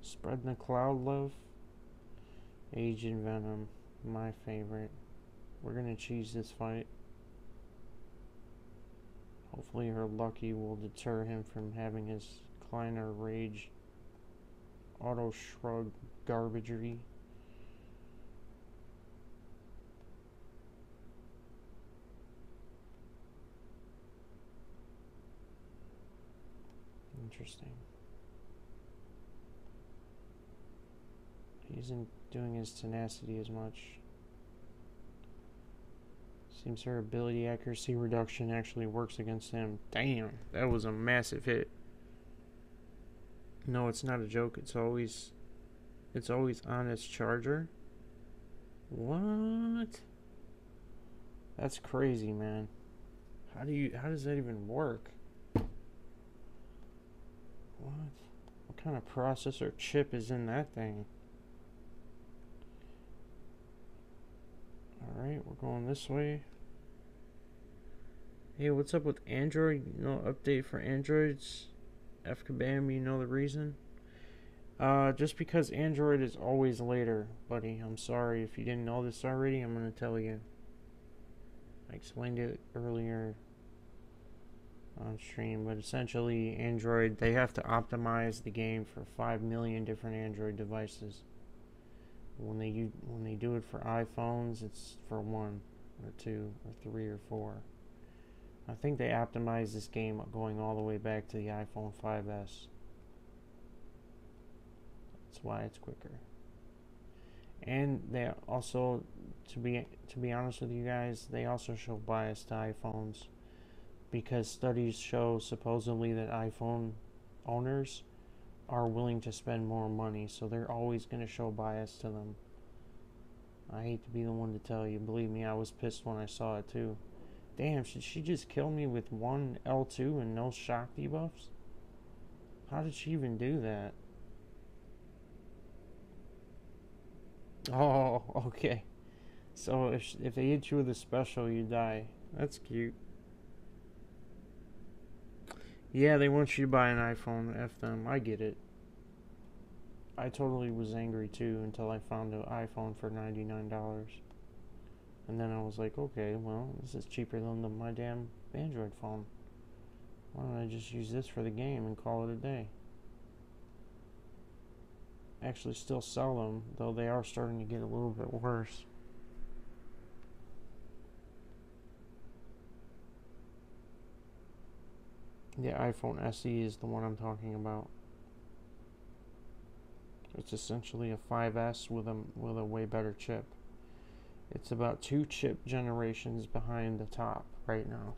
Spreading the cloud love. Agent Venom, my favorite. We're gonna cheese this fight. Hopefully her lucky will deter him from having his Kleiner Rage auto shrug garbagery. Interesting. He isn't doing his tenacity as much. Seems her ability accuracy reduction actually works against him. Damn, that was a massive hit. No, it's not a joke. It's always on its charger. What? That's crazy, man. How does that even work? What kind of processor chip is in that thing? Alright, we're going this way. Hey, what's up with Android? No update for Androids? FKBAM, you know the reason? Just because Android is always later, buddy. I'm sorry if you didn't know this already, I'm gonna tell you. I explained it earlier on stream, but essentially Android, they have to optimize the game for 5 million different Android devices. When they do it for iPhones, it's for 1 or 2 or 3 or 4. I think they optimized this game going all the way back to the iPhone 5S. That's why it's quicker. And they also, to be honest with you guys, they also show bias to iPhones, because studies show supposedly that iPhone owners are willing to spend more money, so they're always going to show bias to them. I hate to be the one to tell you. Believe me, I was pissed when I saw it too. Damn, should she just kill me with 1 L2 and no shock debuffs? How did she even do that? Oh, okay. So if they hit you with a special, you die. That's cute. Yeah, they want you to buy an iPhone. F them. I get it. I totally was angry too until I found an iPhone for $99. And then I was like, okay, well, this is cheaper than my damn Android phone. Why don't I just use this for the game and call it a day? Actually, still sell them, though they are starting to get a little bit worse. The iPhone SE is the one I'm talking about. It's essentially a 5S with a way better chip. It's about 2 chip generations behind the top right now,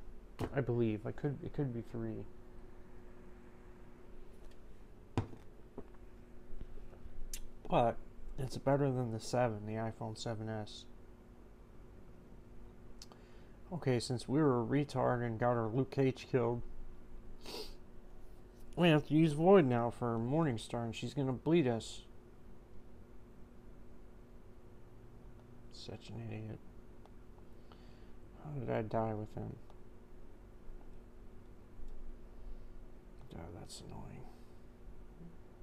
I believe. It could be 3. But it's better than the iPhone 7S. Okay, since we were a retard and got our Luke Cage killed, we have to use Void now for Morningstar, and she's gonna bleed us. Such an idiot. How did I die with him? Oh, that's annoying.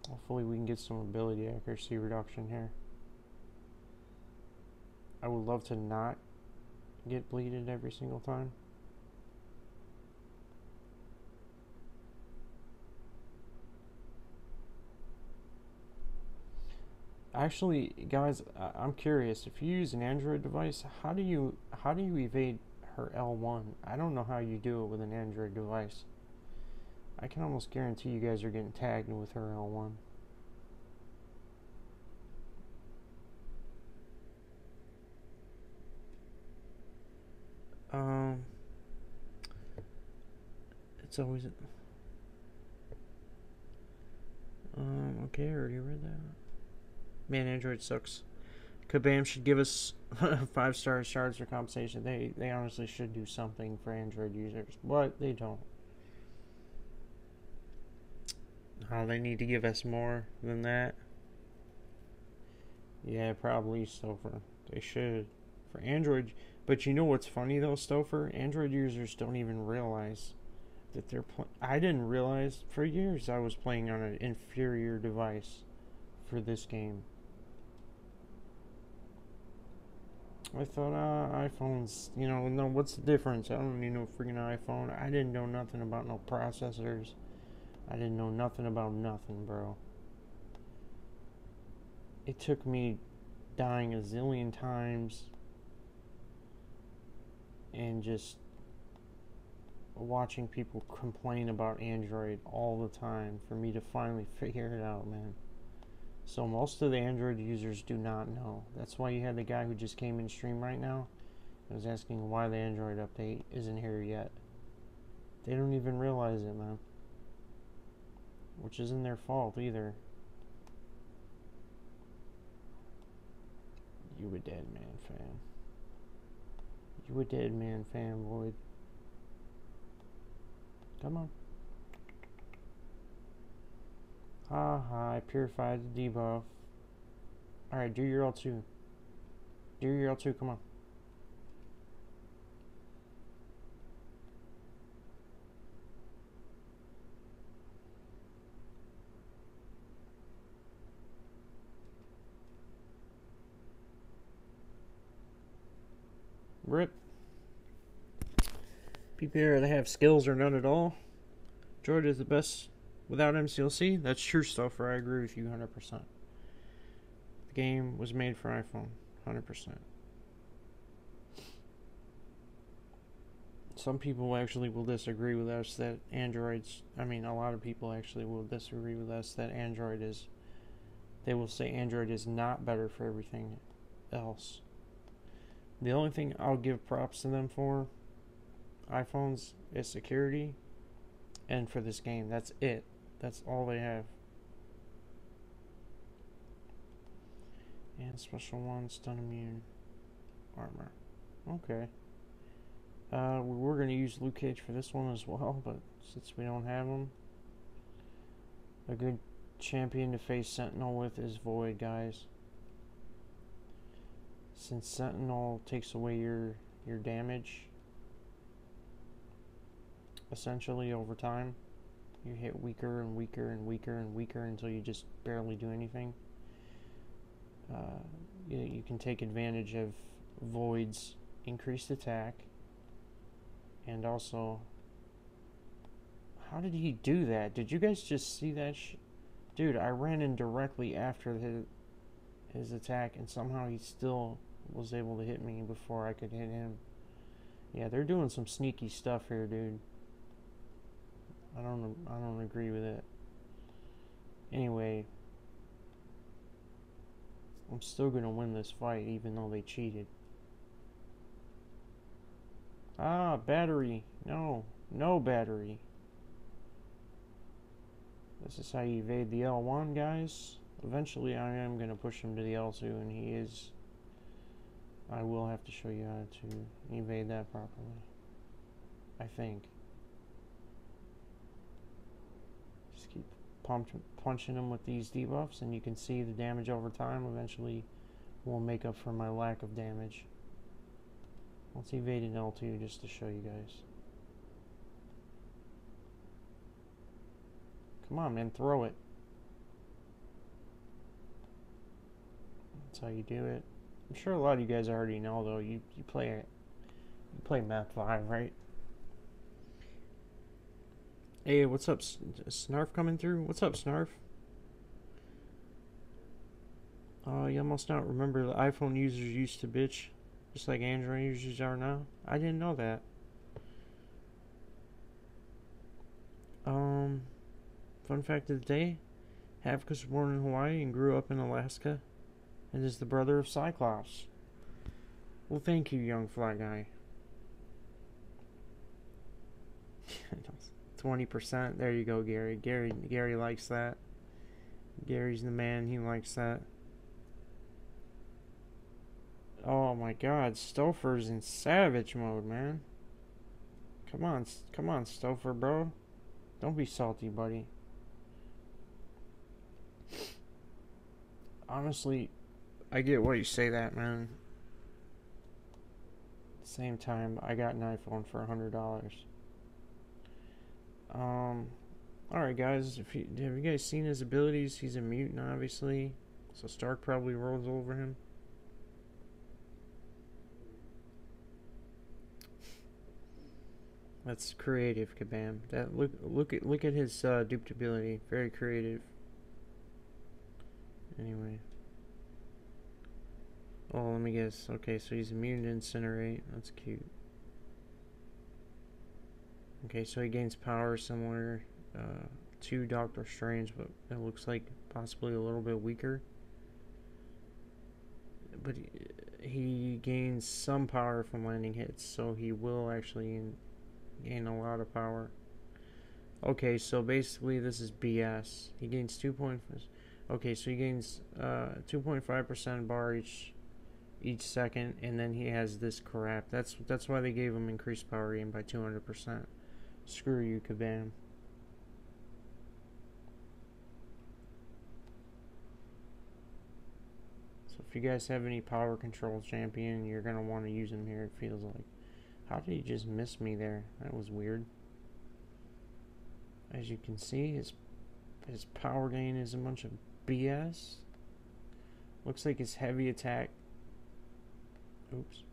Hopefully we can get some ability accuracy reduction here. I would love to not get bleeded every single time. Actually, guys, I'm curious. If you use an Android device, how do you evade her L1? I don't know how you do it with an Android device. I can almost guarantee you guys are getting tagged with her L1. It's always okay, I already read that. Man, Android sucks. Kabam should give us 5-star shards for compensation. They honestly should do something for Android users, but they don't. They need to give us more than that. Yeah, probably, Stouffer. They should. For Android. But you know what's funny, though, Stouffer? Android users don't even realize that they're playing. I didn't realize. For years, I was playing on an inferior device for this game. I thought, iPhones, no, what's the difference? I don't need no freaking iPhone. I didn't know nothing about no processors. I didn't know nothing about nothing, bro. It took me dying a zillion times and just watching people complain about Android all the time for me to finally figure it out, man. So most of the Android users do not know. That's why you had the guy who just came in stream right now and was asking why the Android update isn't here yet. They don't even realize it, man. Which isn't their fault either. You a dead man fan. You a dead man fan, Void. Come on. I purified the debuff. Alright, do your L2. Do your L2, come on. Rip. People here that have skills or none at all. Droid is the best without MCLC. That's true stuff, I agree with you 100%. The game was made for iPhone, 100%. Some people actually will disagree with us that a lot of people actually will disagree with us that they will say Android is not better for everything else. The only thing I'll give props to them for, iPhones, is security, and for this game. That's it. That's all they have. And special one, stun immune, armor. Okay. We were going to use Luke Cage for this one as well, but since we don't have him, a good champion to face Sentinel with is Void, guys. Since Sentinel takes away your damage, essentially, over time, You hit weaker and weaker and weaker and weaker until you just barely do anything. You can take advantage of Void's increased attack. And also, how did he do that? Did you guys just see that? Dude, I ran in directly after his attack, and somehow he still was able to hit me before I could hit him. Yeah, they're doing some sneaky stuff here, dude. I don't agree with it. Anyway, I'm still gonna win this fight, even though they cheated. Ah, battery. No, no battery. This is how you evade the L1, guys. Eventually, I am gonna push him to the L2, and he is. I will have to show you how to evade that properly. I think. Just keep punching him with these debuffs, and you can see the damage over time. Eventually, will make up for my lack of damage. Let's evade an L2 just to show you guys. Come on, man, throw it. That's how you do it. I'm sure a lot of you guys already know, though. You play map 5, right? Hey, what's up? Snarf coming through? What's up, Snarf? You must not remember the iPhone users used to bitch, just like Android users are now. I didn't know that. Fun fact of the day: Havok was born in Hawaii and grew up in Alaska, and is the brother of Cyclops. Well, thank you, young fly guy. 20%. There you go, Gary. Gary likes that. Gary's the man. He likes that. Oh my God, Stouffer's in savage mode, man. Come on, Stouffer, bro. Don't be salty, buddy. Honestly, I get why you say that, man. At the same time, I got an iPhone for $100. Alright guys, have you guys seen his abilities? He's a mutant, obviously. So Stark probably rolls over him. That's creative, Kabam. That look at his duped ability. Very creative. Anyway. Oh, let me guess. Okay, so he's immune to Incinerate. That's cute. Okay, so he gains power similar to Doctor Strange, but it looks like possibly a little bit weaker. But he gains some power from landing hits, so he will actually gain a lot of power. Okay, so basically this is BS. He gains 2.5. Okay, so he gains 2.5% bar each second, and then he has this crap. That's why they gave him increased power gain by 200%. Screw you, Kabam. So if you guys have any power control champion, you're gonna want to use him here, it feels like. How did he just miss me there? That was weird. As you can see, his power gain is a bunch of BS. Looks like his heavy attack. Oops.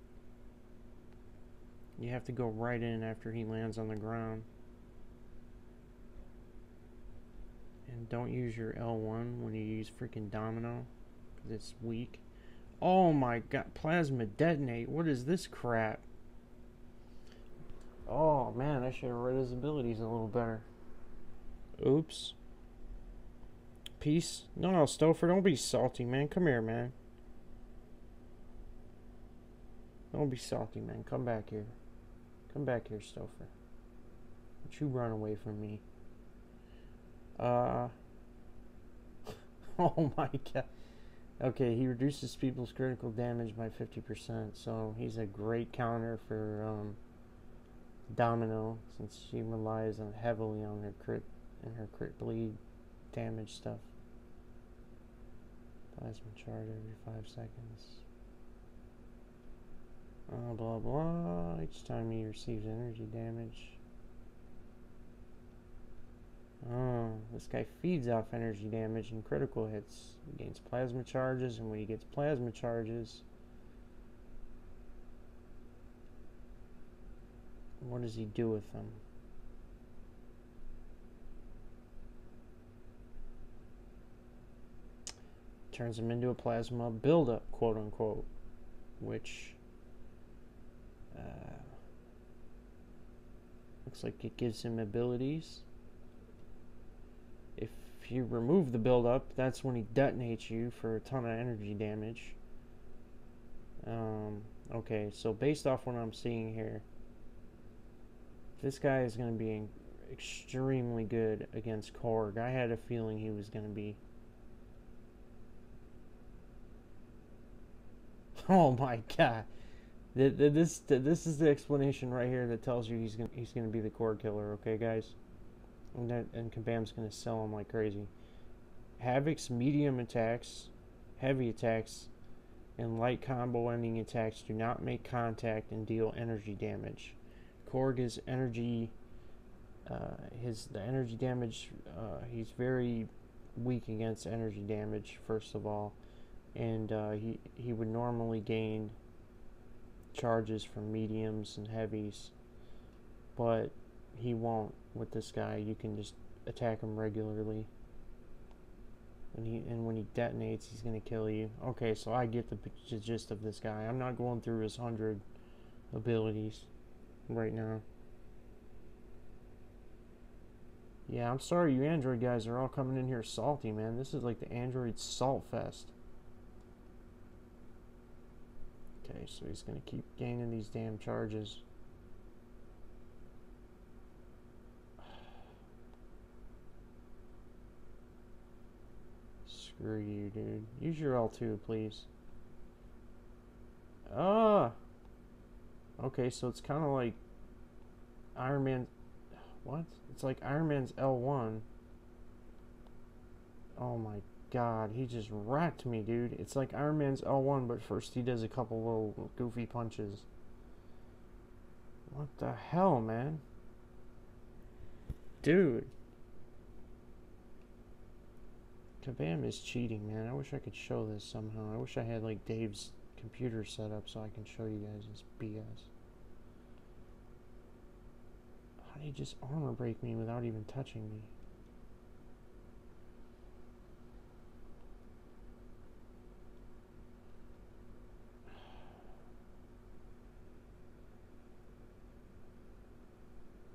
You have to go right in after he lands on the ground. And don't use your L1 when you use freaking Domino, because it's weak. Oh my God, Plasma Detonate. What is this crap? Oh man, I should have read his abilities a little better. Oops. Peace. No, Stouffer, don't be salty, man. Come here, man. Don't be salty, man. Come back here. Come back here, Stouffer. Don't you run away from me. Oh my God. Okay, he reduces people's critical damage by 50%, so he's a great counter for Domino, since she relies heavily on her crit and her crit bleed damage stuff. Plasma charge every 5 seconds. Blah blah. Each time he receives energy damage. Oh, this guy feeds off energy damage and critical hits. He gains plasma charges, and when he gets plasma charges, what does he do with them? Turns them into a plasma buildup, quote unquote, which looks like it gives him abilities. If you remove the buildup, that's when he detonates you for a ton of energy damage. Okay, so based off what I'm seeing here, this guy is going to be extremely good against Korg. I had a feeling he was going to be. Oh my god. This is the explanation right here that tells you he's gonna be the Korg killer, okay guys? And Kabam's gonna sell him like crazy. Havoc's medium attacks, heavy attacks, and light combo ending attacks do not make contact and deal energy damage. Korg is energy the energy damage, he's very weak against energy damage, first of all. And he would normally gain charges from mediums and heavies, but he won't with this guy. You can just attack him regularly, and when he detonates, he's gonna kill you. Okay, so I get the gist of this guy. I'm not going through his 100 abilities right now. Yeah, I'm sorry you Android guys are all coming in here salty, man. This is like the Android salt fest. Okay, so he's going to keep gaining these damn charges. Screw you, dude. Use your L2, please. Ah! Okay, so it's kind of like Iron Man... What? It's like Iron Man's L1. Oh my god, he just wrecked me, dude. It's like Iron Man's L1, but first he does a couple little goofy punches. What the hell, man? Dude. Kabam is cheating, man. I wish I could show this somehow. I wish I had, like, Dave's computer set up so I can show you guys this BS. How did he just armor break me without even touching me?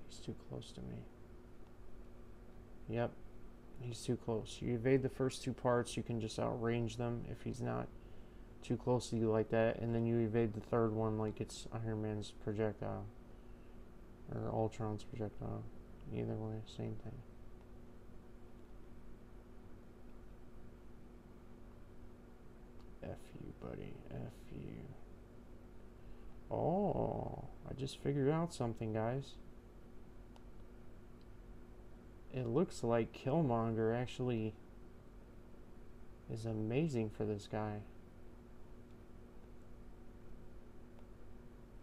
He's too close to me. Yep. He's too close. You evade the first two parts, you can just outrange them if he's not too close to you like that, and then you evade the third one like it's Iron Man's projectile. Or Ultron's projectile. Either way, same thing. F you, buddy. F you. Oh, I just figured out something, guys. It looks like Killmonger actually is amazing for this guy.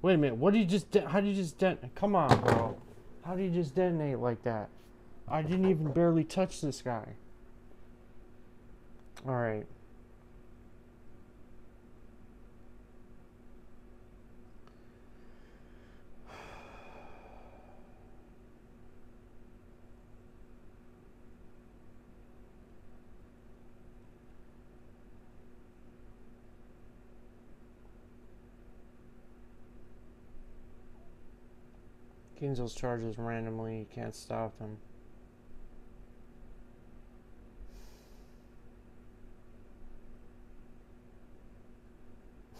Wait a minute, what did you just how did you just detonate? Come on, bro. How did you just detonate like that? I didn't even barely touch this guy. Alright. Gains those charges randomly, you can't stop them.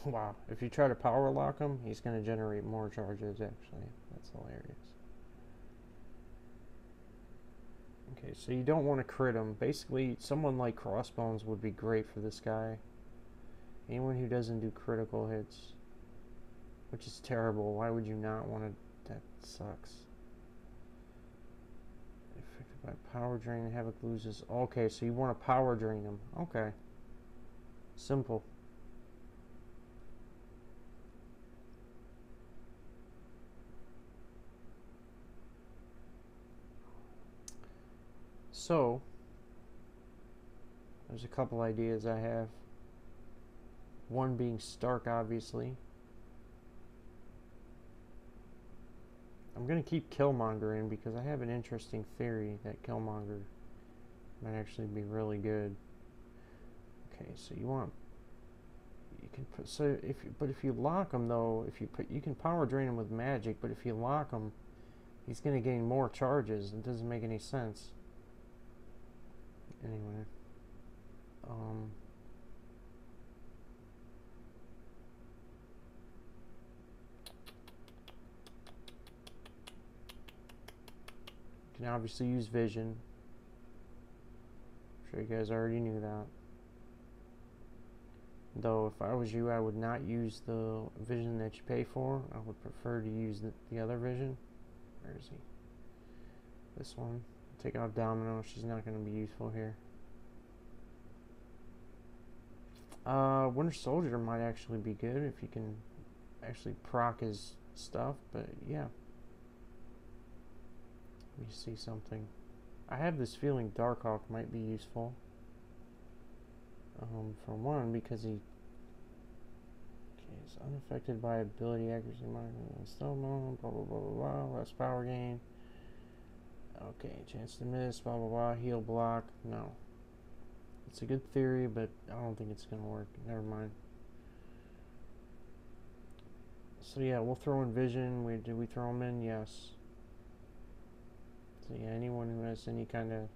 Wow, if you try to power lock him, he's going to generate more charges, actually. That's hilarious. Okay, so you don't want to crit him. Basically, someone like Crossbones would be great for this guy. Anyone who doesn't do critical hits, which is terrible. Why would you not want to? That sucks. Affected by power drain, Havoc loses. Okay, so you want to power drain him. Okay. Simple. So, there's a couple ideas I have. One being Stark, obviously. I'm going to keep Killmonger in because I have an interesting theory that Killmonger might actually be really good. Okay, so you can put, but if you lock him though, you can power drain him with magic, but if you lock him, he's going to gain more charges. It doesn't make any sense. Anyway, you can obviously use Vision. I'm sure you guys already knew that. Though, if I was you, I would not use the Vision that you pay for. I would prefer to use the other Vision. Where is he? This one. Take out Domino. She's not going to be useful here. Winter Soldier might actually be good if you can actually proc his stuff, but yeah. Let me see something. I have this feeling Darkhawk might be useful. For one, because he is unaffected by ability, accuracy, blah blah blah blah blah, less power gain. Okay, chance to miss, blah blah blah, heal block. No. It's a good theory, but I don't think it's gonna work. Never mind. So yeah, we'll throw in Vision. Did we throw him in? Yes. So yeah, anyone who has any kind of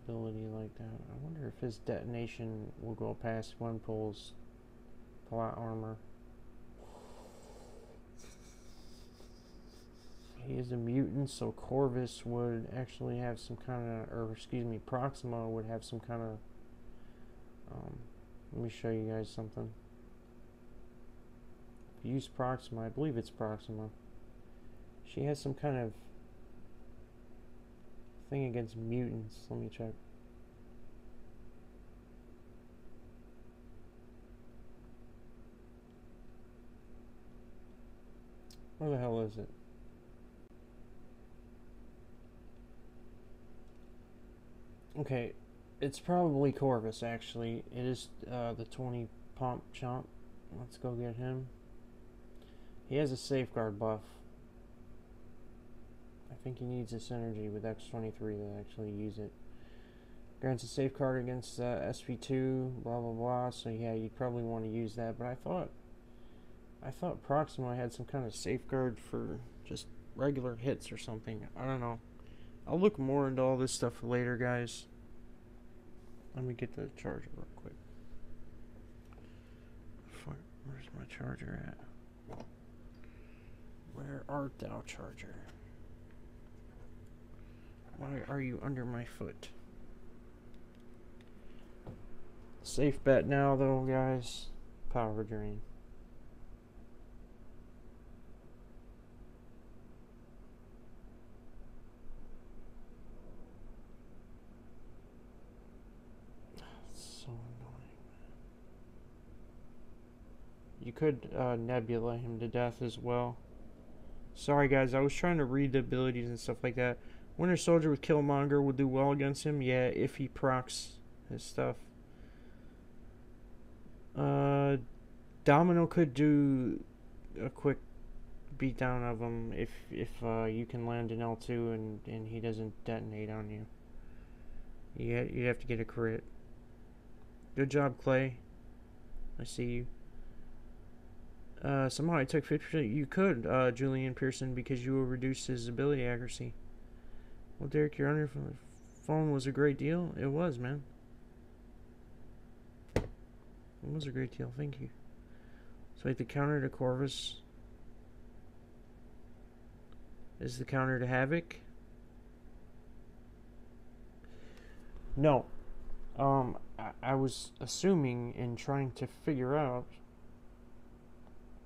ability like that. I wonder if his detonation will go past Gwenpool's plot armor. He is a mutant, so Corvus would actually have some kind of, or excuse me, Proxima would have some kind of, let me show you guys something. If you use Proxima, I believe it's Proxima, she has some kind of thing against mutants. Let me check. Where the hell is it? Okay, it's probably Corvus, actually. It is the 20 pump chump. Let's go get him. He has a safeguard buff. I think he needs this energy with X23 to actually use it. Grants a safeguard against SP2, blah blah blah. So yeah, you'd probably want to use that. But I thought Proxima had some kind of safeguard for just regular hits or something. I don't know. I'll look more into all this stuff later, guys. Let me get the charger real quick. Where's my charger at? Where art thou, charger? Why are you under my foot? Safe bet now, though, guys. Power drain. So annoying. You could nebula him to death as well. Sorry, guys. I was trying to read the abilities and stuff like that. Winter Soldier with Killmonger will do well against him. Yeah, if he procs his stuff. Domino could do a quick beatdown of him if you can land an L2 and he doesn't detonate on you. You have to get a crit. Good job, Clay. I see you. Somehow I took 50%. You could, Julian Pearson, because you will reduce his ability accuracy. Well, Derek, your under phone was a great deal. It was, man. It was a great deal. Thank you. So, like, the counter to Corvus is the counter to Havoc. No. I was assuming and trying to figure out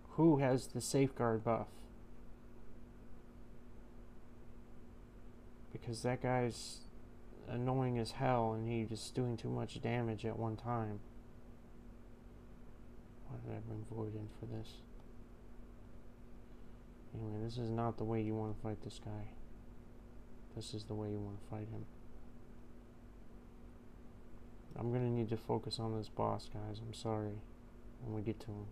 who has the safeguard buff. Because that guy's annoying as hell and he's just doing too much damage at one time. Why did I bring Void in for this? Anyway, this is not the way you want to fight this guy. This is the way you want to fight him. I'm gonna need to focus on this boss, guys. I'm sorry. When we get to him.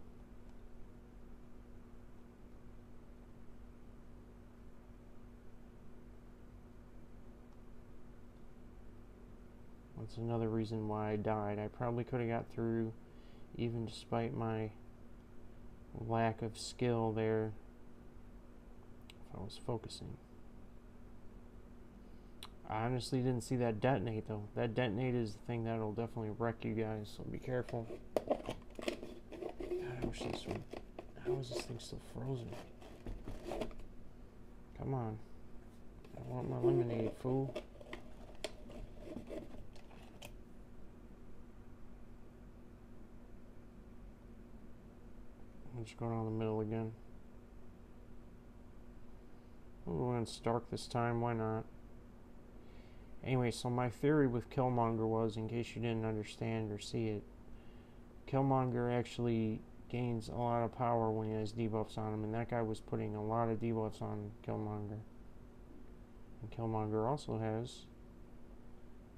That's another reason why I died. I probably could have got through, even despite my lack of skill there, if I was focusing. I honestly didn't see that detonate, though. That detonate is the thing that'll definitely wreck you guys, so be careful. God, I wish this would... How is this thing still frozen? Come on. I want my lemonade, fool. I'm just going down the middle again. We'll go in Stark this time, why not? Anyway, so my theory with Killmonger was, in case you didn't understand or see it, Killmonger actually gains a lot of power when he has debuffs on him, and that guy was putting a lot of debuffs on Killmonger. And Killmonger also has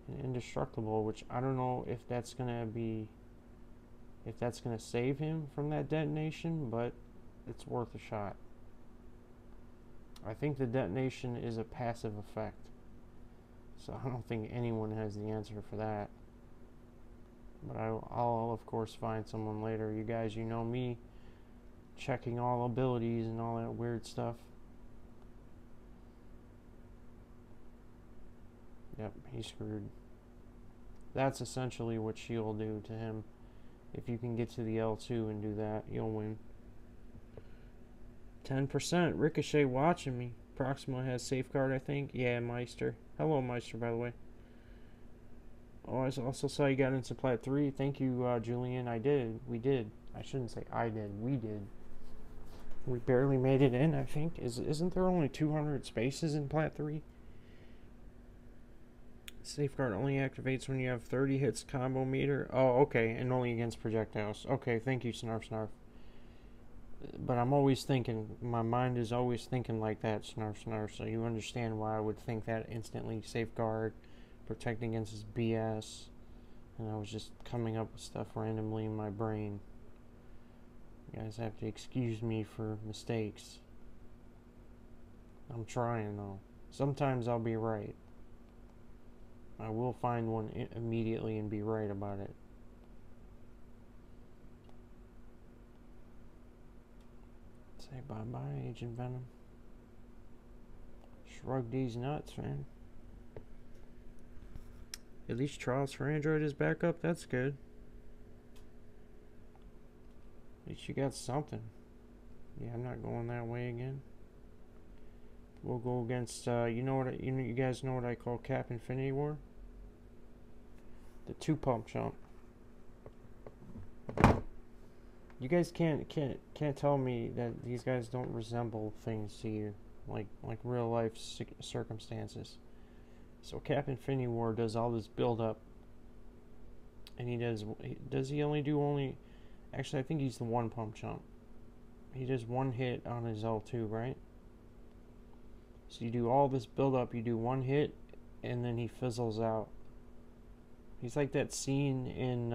an indestructible, which I don't know if that's gonna save him from that detonation, but it's worth a shot. I think the detonation is a passive effect, so I don't think anyone has the answer for that. But I'll of course find someone later. You guys, you know me, checking all abilities and all that weird stuff. Yep, he's screwed. That's essentially what she'll will do to him. If you can get to the L2 and do that, you'll win. 10%. Ricochet watching me. Proxima has safeguard, I think. Yeah, Meister. Hello, Meister, by the way. Oh, I also saw you got into Plat 3. Thank you, Julian. I did. We did. I shouldn't say I did. We did. We barely made it in, I think. Isn't there only 200 spaces in Plat 3? Safeguard only activates when you have 30 hits combo meter. Oh, okay, and only against projectiles. Okay, thank you, Snarf Snarf. But I'm always thinking, my mind is always thinking like that, Snarf Snarf, so you understand why I would think that instantly. Safeguard, protect against his BS, and I was just coming up with stuff randomly in my brain. You guys have to excuse me for mistakes. I'm trying, though. Sometimes I'll be right. I will find one immediately and be right about it. Say bye-bye, Agent Venom. Shrug these nuts, man. At least Trials for Android is back up. That's good. At least you got something. Yeah, I'm not going that way again. We'll go against, you guys know what I call Cap Infinity War? The 2-pump jump. You guys can't tell me that these guys don't resemble things to you, like real life circumstances. So Cap Infinity War does all this build up, and does he only do actually I think he's the 1-pump jump. He does 1 hit on his L2, right? So you do all this build up, you do 1 hit, and then he fizzles out. He's like that scene in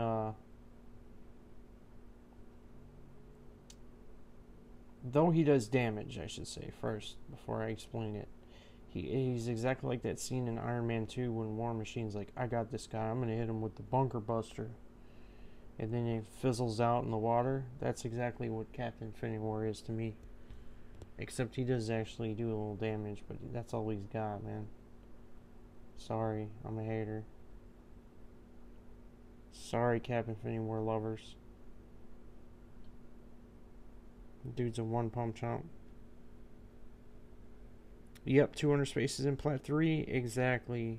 though he does damage, I should say first before I explain it. He's exactly like that scene in Iron Man 2 when War Machine's like, I got this guy, I'm gonna hit him with the bunker buster, and then he fizzles out in the water. That's exactly what Captain Infinity War is to me, except he does actually do a little damage, but that's all he's got, man. Sorry, I'm a hater. Sorry, Captain Infinity War lovers. Dude's a 1-pump chump. Yep, 200 spaces in Plat 3. Exactly.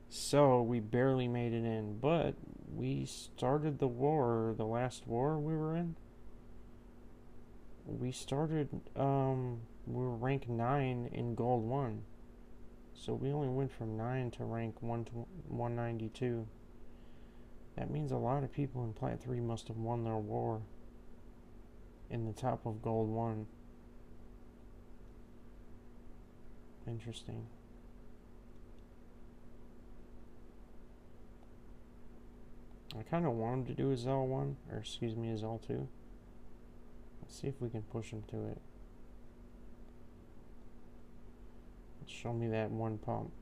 So, we barely made it in, but we started the war, the last war we were in. We started, we were rank 9 in Gold 1. So we only went from 9 to rank 192. That means a lot of people in Plat 3 must have won their war. in the top of gold 1. Interesting. I kind of want him to do his L1, or excuse me, his L2. Let's see if we can push him to it. Show me that 1 pump.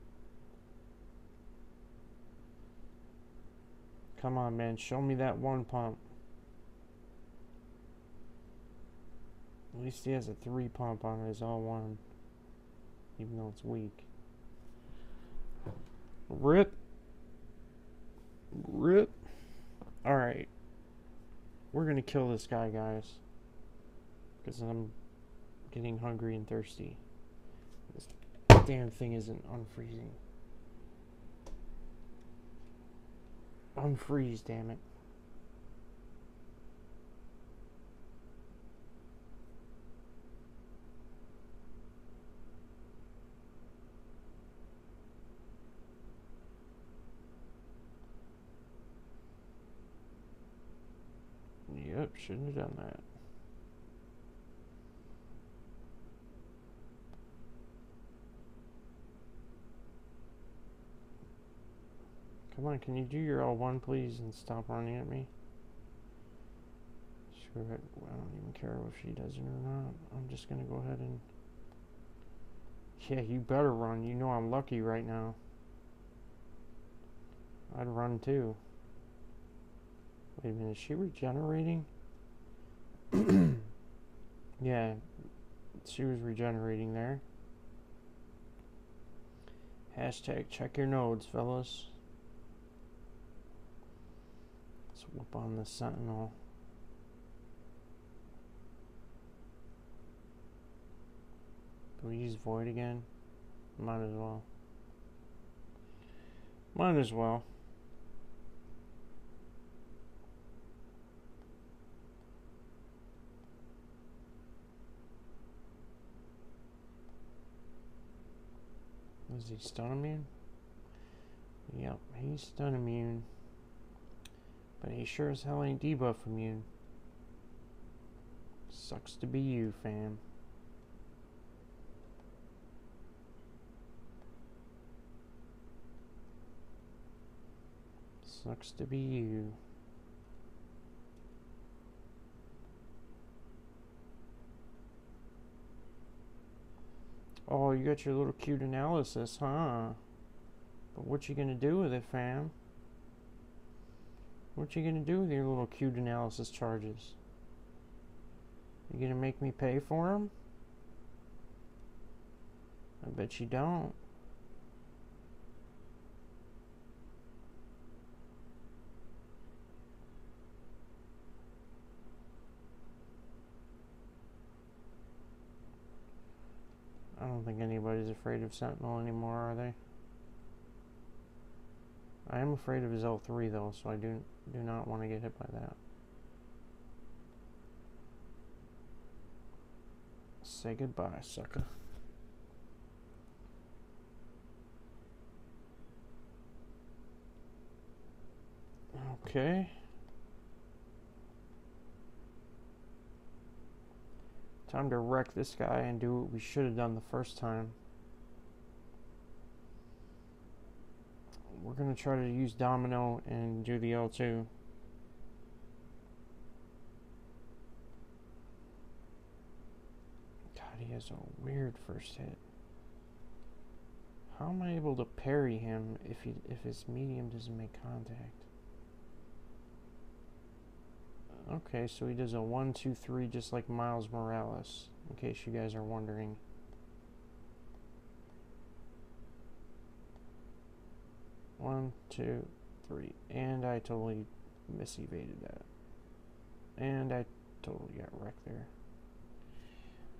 Come on, man. Show me that 1 pump. At least he has a 3 pump on his L1. Even though it's weak. Rip. Rip. Alright. We're gonna kill this guy, guys. Because I'm getting hungry and thirsty. This damn thing isn't unfreezing. Unfreeze, damn it. Yep, shouldn't have done that. Come on, can you do your L1 please and stop running at me? Screw it, I don't even care if she does it or not. I'm just gonna go ahead and... Yeah, you better run. You know I'm lucky right now. I'd run too. Wait a minute, is she regenerating? Yeah, she was regenerating there. Hashtag check your nodes, fellas. Let's whoop on the sentinel. Do we use void again? Might as well. Might as well. Is he stun immune? Yep, he's stun immune. But he sure as hell ain't debuff immune. Sucks to be you, fam. Sucks to be you. Oh, you got your little cute analysis, huh? But what you gonna do with it, fam? What you gonna do with your little cute analysis charges? You gonna make me pay for them? I bet you don't. I don't think anybody's afraid of Sentinel anymore, are they? I am afraid of his L3 though, so I do not want to get hit by that. Say goodbye, sucker. Okay. Time to wreck this guy and do what we should have done the first time. We're going to try to use Domino and do the L2. God, he has a weird first hit. How am I able to parry him if his medium doesn't make contact? Okay, so he does a 1, 2, 3 just like Miles Morales, in case you guys are wondering. One, two, three. And I totally mis-evaded that. And I totally got wrecked there.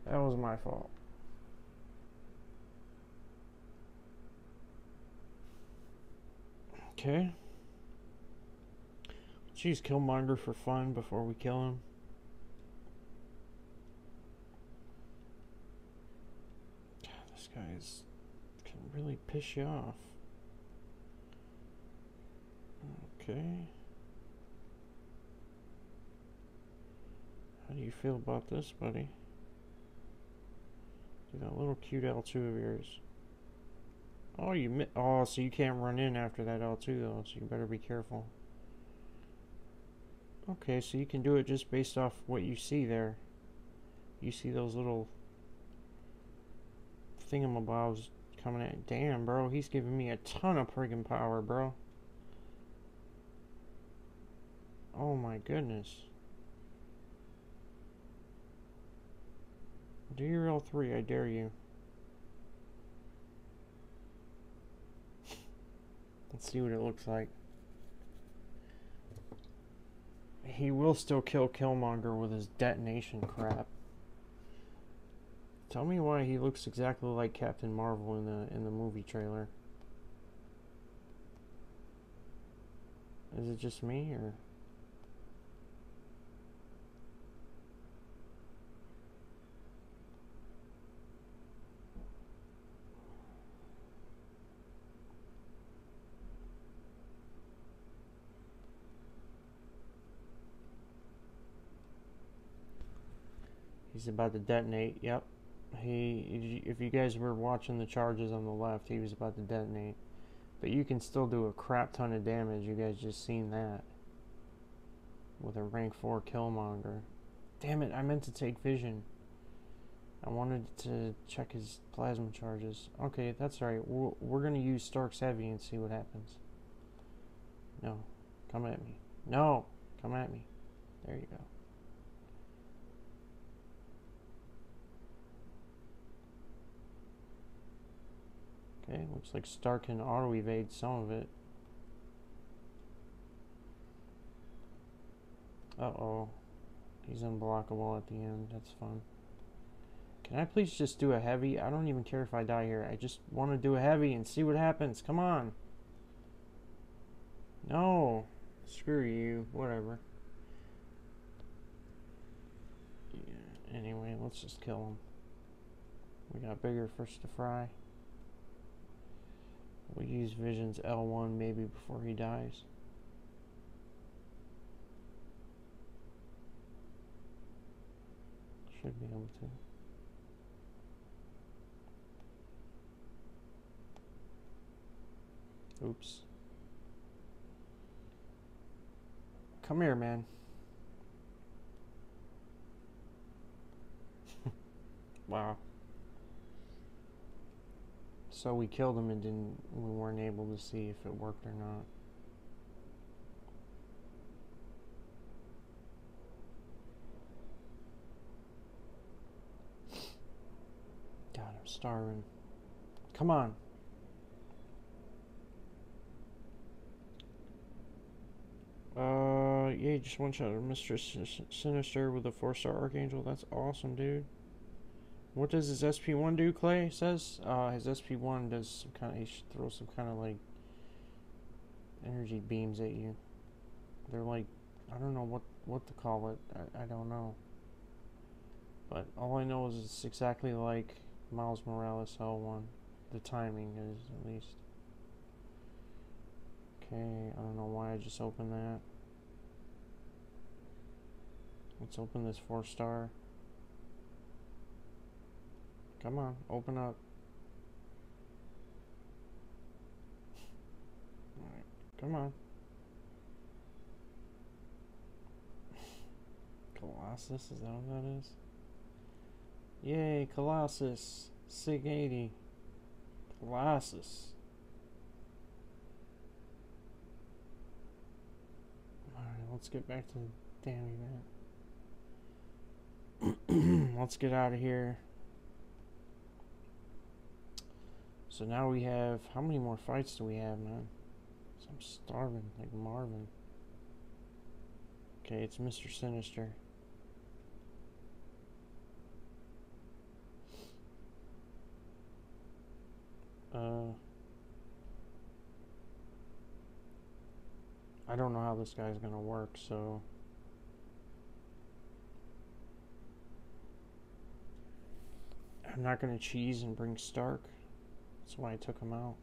That was my fault. Okay. Let's use Killmonger for fun before we kill him. God, this guy can really piss you off. Okay. How How do you feel about this, buddy? Do that little cute L2 of yours. Oh, so you can't run in after that L2 though, so you better be careful. Okay, so you can do it just based off what you see there. You see those little thingamabobs coming at. Damn, bro, he's giving me a ton of friggin' power, bro. Oh my goodness. Do your L3, I dare you. Let's see what it looks like. He will still kill Killmonger with his detonation crap. Tell me why he looks exactly like Captain Marvel in the movie trailer. Is it just me, or? He's about to detonate. Yep. If you guys were watching the charges on the left, he was about to detonate. But you can still do a crap ton of damage. You guys just seen that. With a rank 4 Killmonger. Damn it, I meant to take vision. I wanted to check his plasma charges. Okay, that's alright. We're going to use Stark's Heavy and see what happens. No. Come at me. No! Come at me. There you go. Okay, looks like Stark can auto-evade some of it. Uh-oh. He's unblockable at the end. That's fun. Can I please just do a heavy? I don't even care if I die here. I just want to do a heavy and see what happens. Come on. No. Screw you. Whatever. Yeah, anyway, let's just kill him. We got bigger fish to fry. We'll use Vision's L1 maybe before he dies. Should be able to. Oops. Come here, man. Wow. So we killed him and we weren't able to see if it worked or not. God, I'm starving. Come on. Yeah, just one shot of Mistress Sinister with a 4-star Archangel. That's awesome, dude. What does his SP1 do, Clay says? His SP1 does some kind of, he throws some kind of like energy beams at you. They're like, I don't know what to call it. I don't know. But all I know is it's exactly like Miles Morales L1. The timing is, at least. Okay, I don't know why I just opened that. Let's open this 4-star. Come on, open up. Alright, come on. Colossus, is that what that is? Yay, Colossus. Sig 80. Colossus. Alright, let's get back to the damn event. Let's get out of here. So now we have, how many more fights do we have, man? So I'm starving, like Marvin. Okay, it's Mr. Sinister. I don't know how this guy's gonna work, so I'm not gonna cheese and bring Stark. That's why I took him out.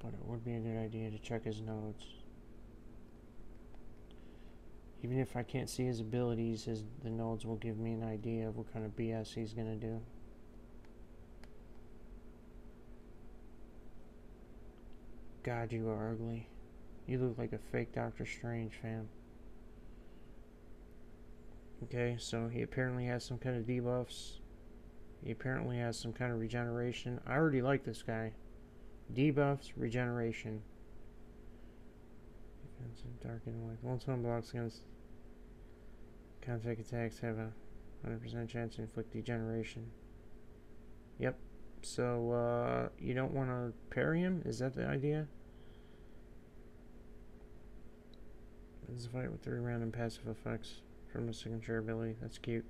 But it would be a good idea to check his nodes. Even if I can't see his abilities, the nodes will give me an idea of what kind of BS he's gonna do. God, you are ugly. You look like a fake Doctor Strange, fam. Okay, so he apparently has some kind of debuffs. He apparently has some kind of regeneration. I already like this guy. Debuffs, regeneration. Dark and white. One-time blocks against contact attacks have a 100% chance to inflict degeneration. Yep. So, you don't want to parry him? Is that the idea? This is a fight with 3 random passive effects from a signature ability. That's cute.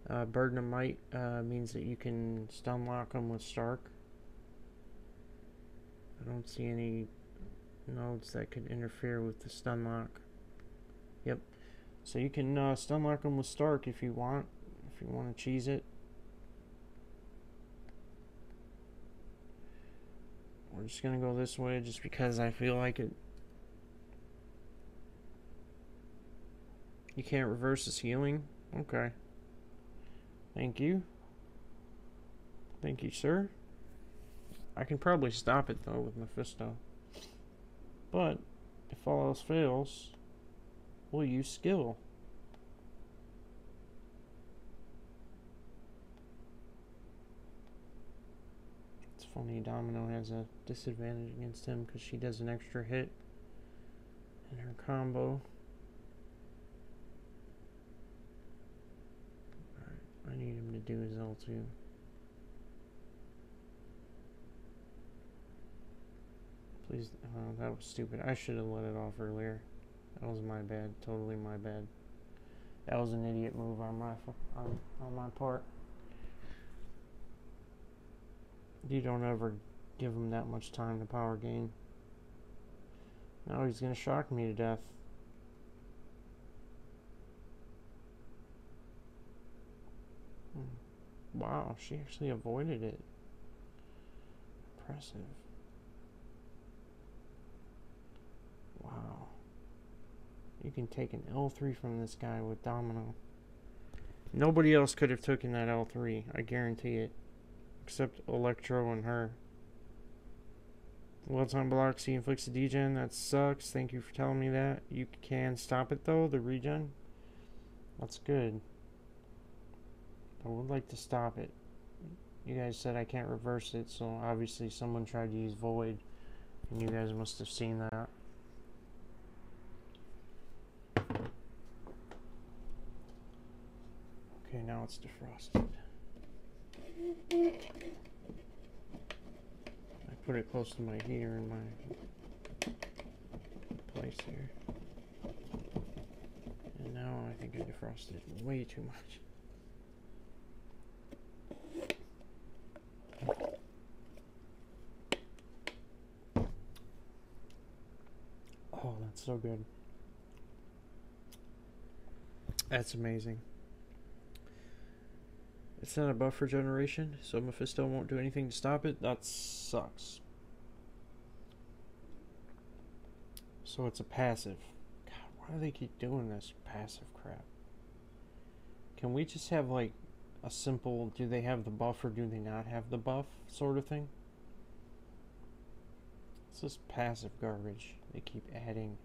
Burden of Might means that you can stun lock him with Stark. I don't see any nodes that could interfere with the stun lock. Yep. So you can stun lock him with Stark if you want. If you want to cheese it. We're just going to go this way just because I feel like it. You can't reverse his healing? Okay. Thank you. Thank you, sir. I can probably stop it, though, with Mephisto. But, if all else fails, we'll use skill. It's funny, Domino has a disadvantage against him because she does an extra hit in her combo. I need him to do his L2. Please, that was stupid. I should have let it off earlier. That was my bad. Totally my bad. That was an idiot move on my part. You don't ever give him that much time to power gain. Now he's gonna shock me to death. Wow, she actually avoided it. Impressive. Wow. You can take an L3 from this guy with Domino. Nobody else could have taken that L3, I guarantee it. Except Electro and her. Well-time blocks, he inflicts a degen. That sucks. Thank you for telling me that. You can stop it though, the regen. That's good. I would like to stop it. You guys said I can't reverse it, so obviously someone tried to use Void, and you guys must have seen that. Okay, now it's defrosted. I put it close to my heater in my place here. And now I think I defrosted way too much. Oh, that's so good. That's amazing. It's not a buff regeneration, so Mephisto won't do anything to stop it. That sucks. So it's a passive. God, why do they keep doing this passive crap? Can we just have like a simple, do they have the buff or do they not have the buff sort of thing? It's just passive garbage they keep adding.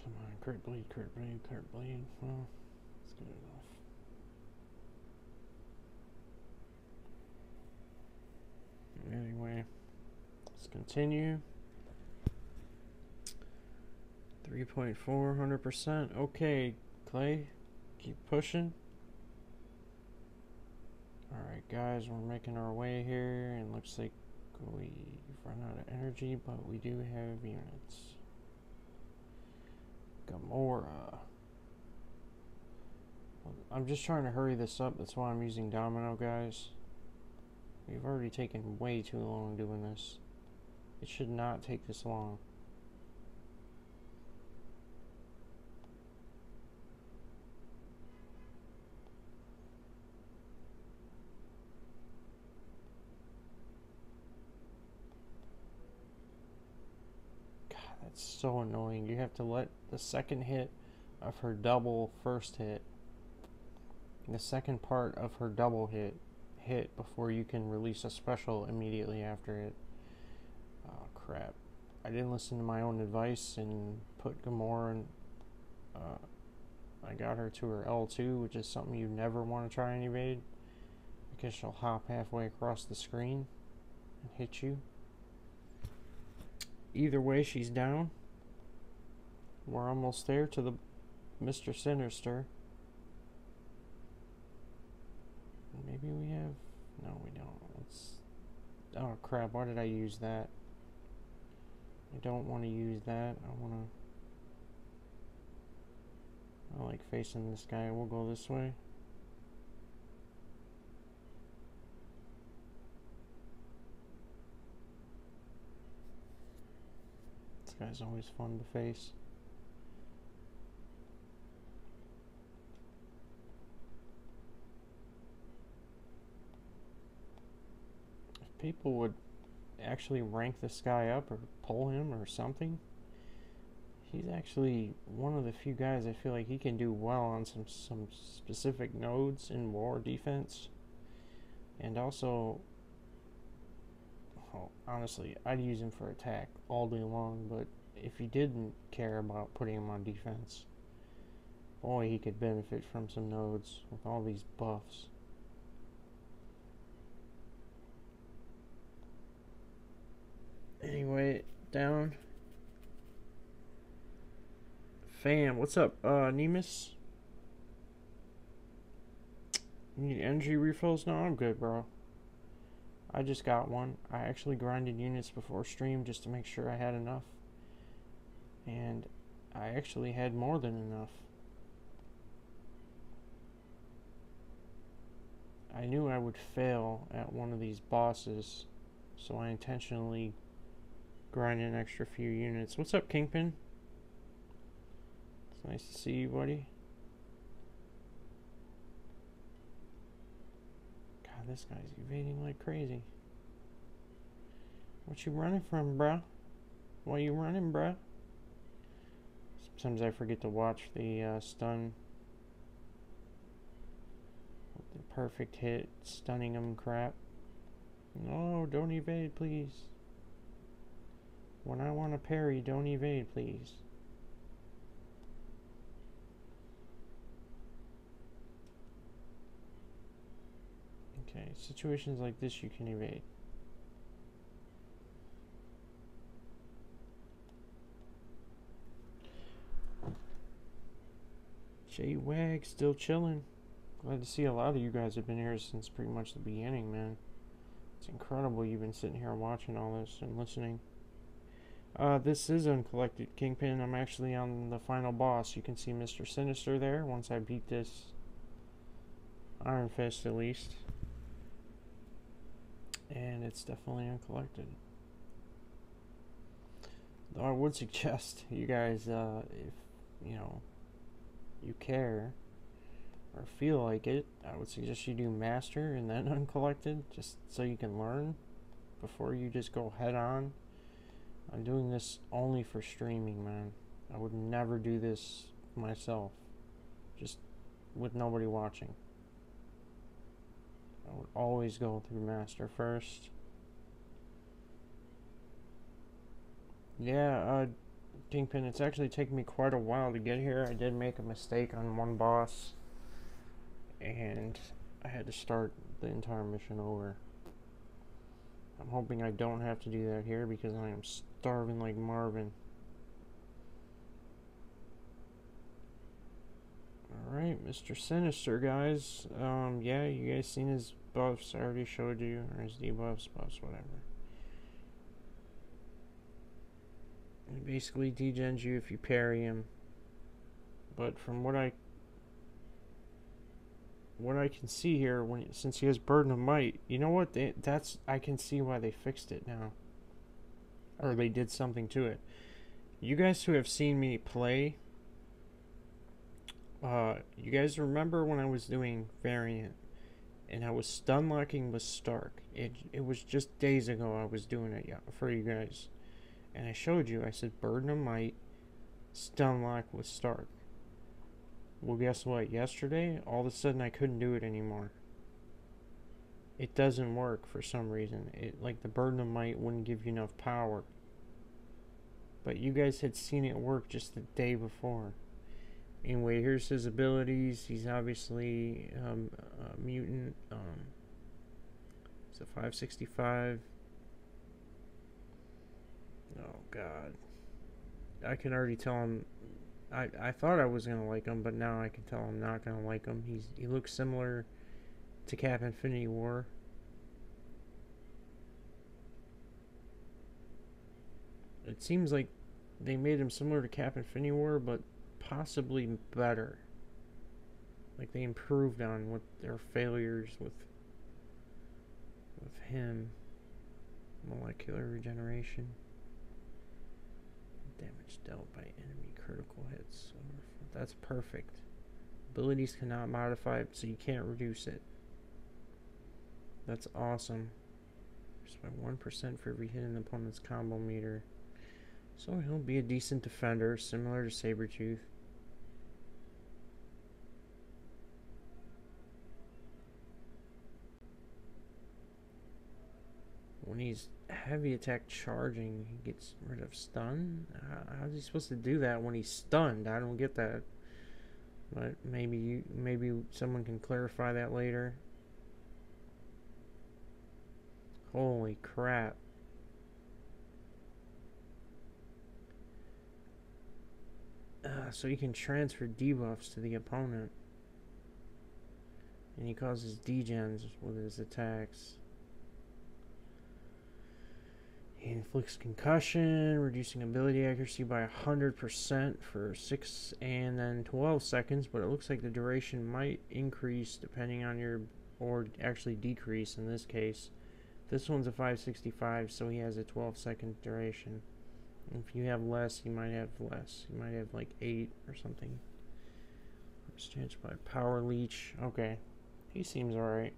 Come on, crit bleed, crit bleed, crit bleed. Well, it's good enough. Anyway, let's continue. 3.4, 100%. Okay, Clay, keep pushing. Alright, guys, we're making our way here, and looks like we've run out of energy, but we do have units. Gamora. I'm just trying to hurry this up, that's why I'm using Domino, guys. We've already taken way too long doing this. It should not take this long. It's so annoying. You have to let the second hit of her double first hit, the second part of her double hit before you can release a special immediately after it. Oh crap. I didn't listen to my own advice and put Gamora and I got her to her L2, which is something you never want to try and evade, because she'll hop halfway across the screen and hit you. Either way, she's down. We're almost there to the Mr. Sinister. Maybe we have... No, we don't. Let's... Oh, crap. Why did I use that? I don't want to use that. I want to... I like facing this guy. We'll go this way. This guy's always fun to face. If people would actually rank this guy up or pull him or something, he's actually one of the few guys I feel like he can do well on some specific nodes in war defense. And also, well, honestly, I'd use him for attack all day long, but if you didn't care about putting him on defense, boy, he could benefit from some nodes with all these buffs. Anyway, down. Fam, what's up, Nemus? You need energy refills? No, I'm good, bro. I just got one. I actually grinded units before stream just to make sure I had enough. And I actually had more than enough. I knew I would fail at one of these bosses, so I intentionally grinded an extra few units. What's up, Kingpin? It's nice to see you, buddy. God, this guy's evading like crazy. What you running from, bruh? Why you running, bruh? Sometimes I forget to watch the stun. The perfect hit, stunning him crap. No, don't evade, please. When I want to parry, don't evade, please. Okay, situations like this you can evade. J-Wag still chilling. Glad to see a lot of you guys have been here since pretty much the beginning, man. It's incredible you've been sitting here watching all this and listening. This is Uncollected Kingpin. I'm actually on the final boss. You can see Mr. Sinister there once I beat this Iron Fist at least. And it's definitely Uncollected. Though I would suggest you guys, if, you know, you care or feel like it, I would suggest you do Master and then Uncollected, just so you can learn before you just go head on. I'm doing this only for streaming, man. I would never do this myself, just with nobody watching. I would always go through Master first. Yeah, Kingpin, it's actually taken me quite a while to get here. I did make a mistake on one boss, and I had to start the entire mission over. I'm hoping I don't have to do that here because I am starving like Marvin. Alright, Mr. Sinister, guys. Yeah, you guys seen his buffs. I already showed you. Or his debuffs, buffs, whatever. He basically degens you if you parry him. But from what I can see here, since he has Burden of Might, you know what? I can see why they fixed it now. Or they did something to it. You guys who have seen me play, you guys remember when I was doing Variant and I was stun locking with Stark? It was just days ago I was doing it for you guys. And I showed you, I said Burden of Might, stun lock with Stark. Well, guess what? Yesterday, all of a sudden I couldn't do it anymore. It doesn't work for some reason. Like the Burden of Might wouldn't give you enough power. But you guys had seen it work just the day before. Anyway, here's his abilities. He's obviously a mutant. It's a 565. Oh God, I can already tell him. I thought I was gonna like him, but now I can tell I'm not gonna like him. He looks similar to Cap Infinity War. It seems like they made him similar to Cap Infinity War, but possibly better. Like they improved on what their failures with him. Molecular regeneration. Damage dealt by enemy critical hits. That's perfect. Abilities cannot modify it, so you can't reduce it. That's awesome. Just by 1% for every hit in the opponent's combo meter. So he'll be a decent defender, similar to Sabretooth. When he's heavy attack charging, he gets rid of stun. How's he supposed to do that when he's stunned? I don't get that. But maybe someone can clarify that later. Holy crap. So he can transfer debuffs to the opponent. And he causes degens with his attacks. He inflicts concussion, reducing ability accuracy by 100% for 6 and then 12 seconds, but it looks like the duration might increase depending on your, or actually decrease in this case. This one's a 565, so he has a 12-second duration. If you have less, you might have less. You might have like 8 or something. It's changed by Power Leech. Okay, he seems alright.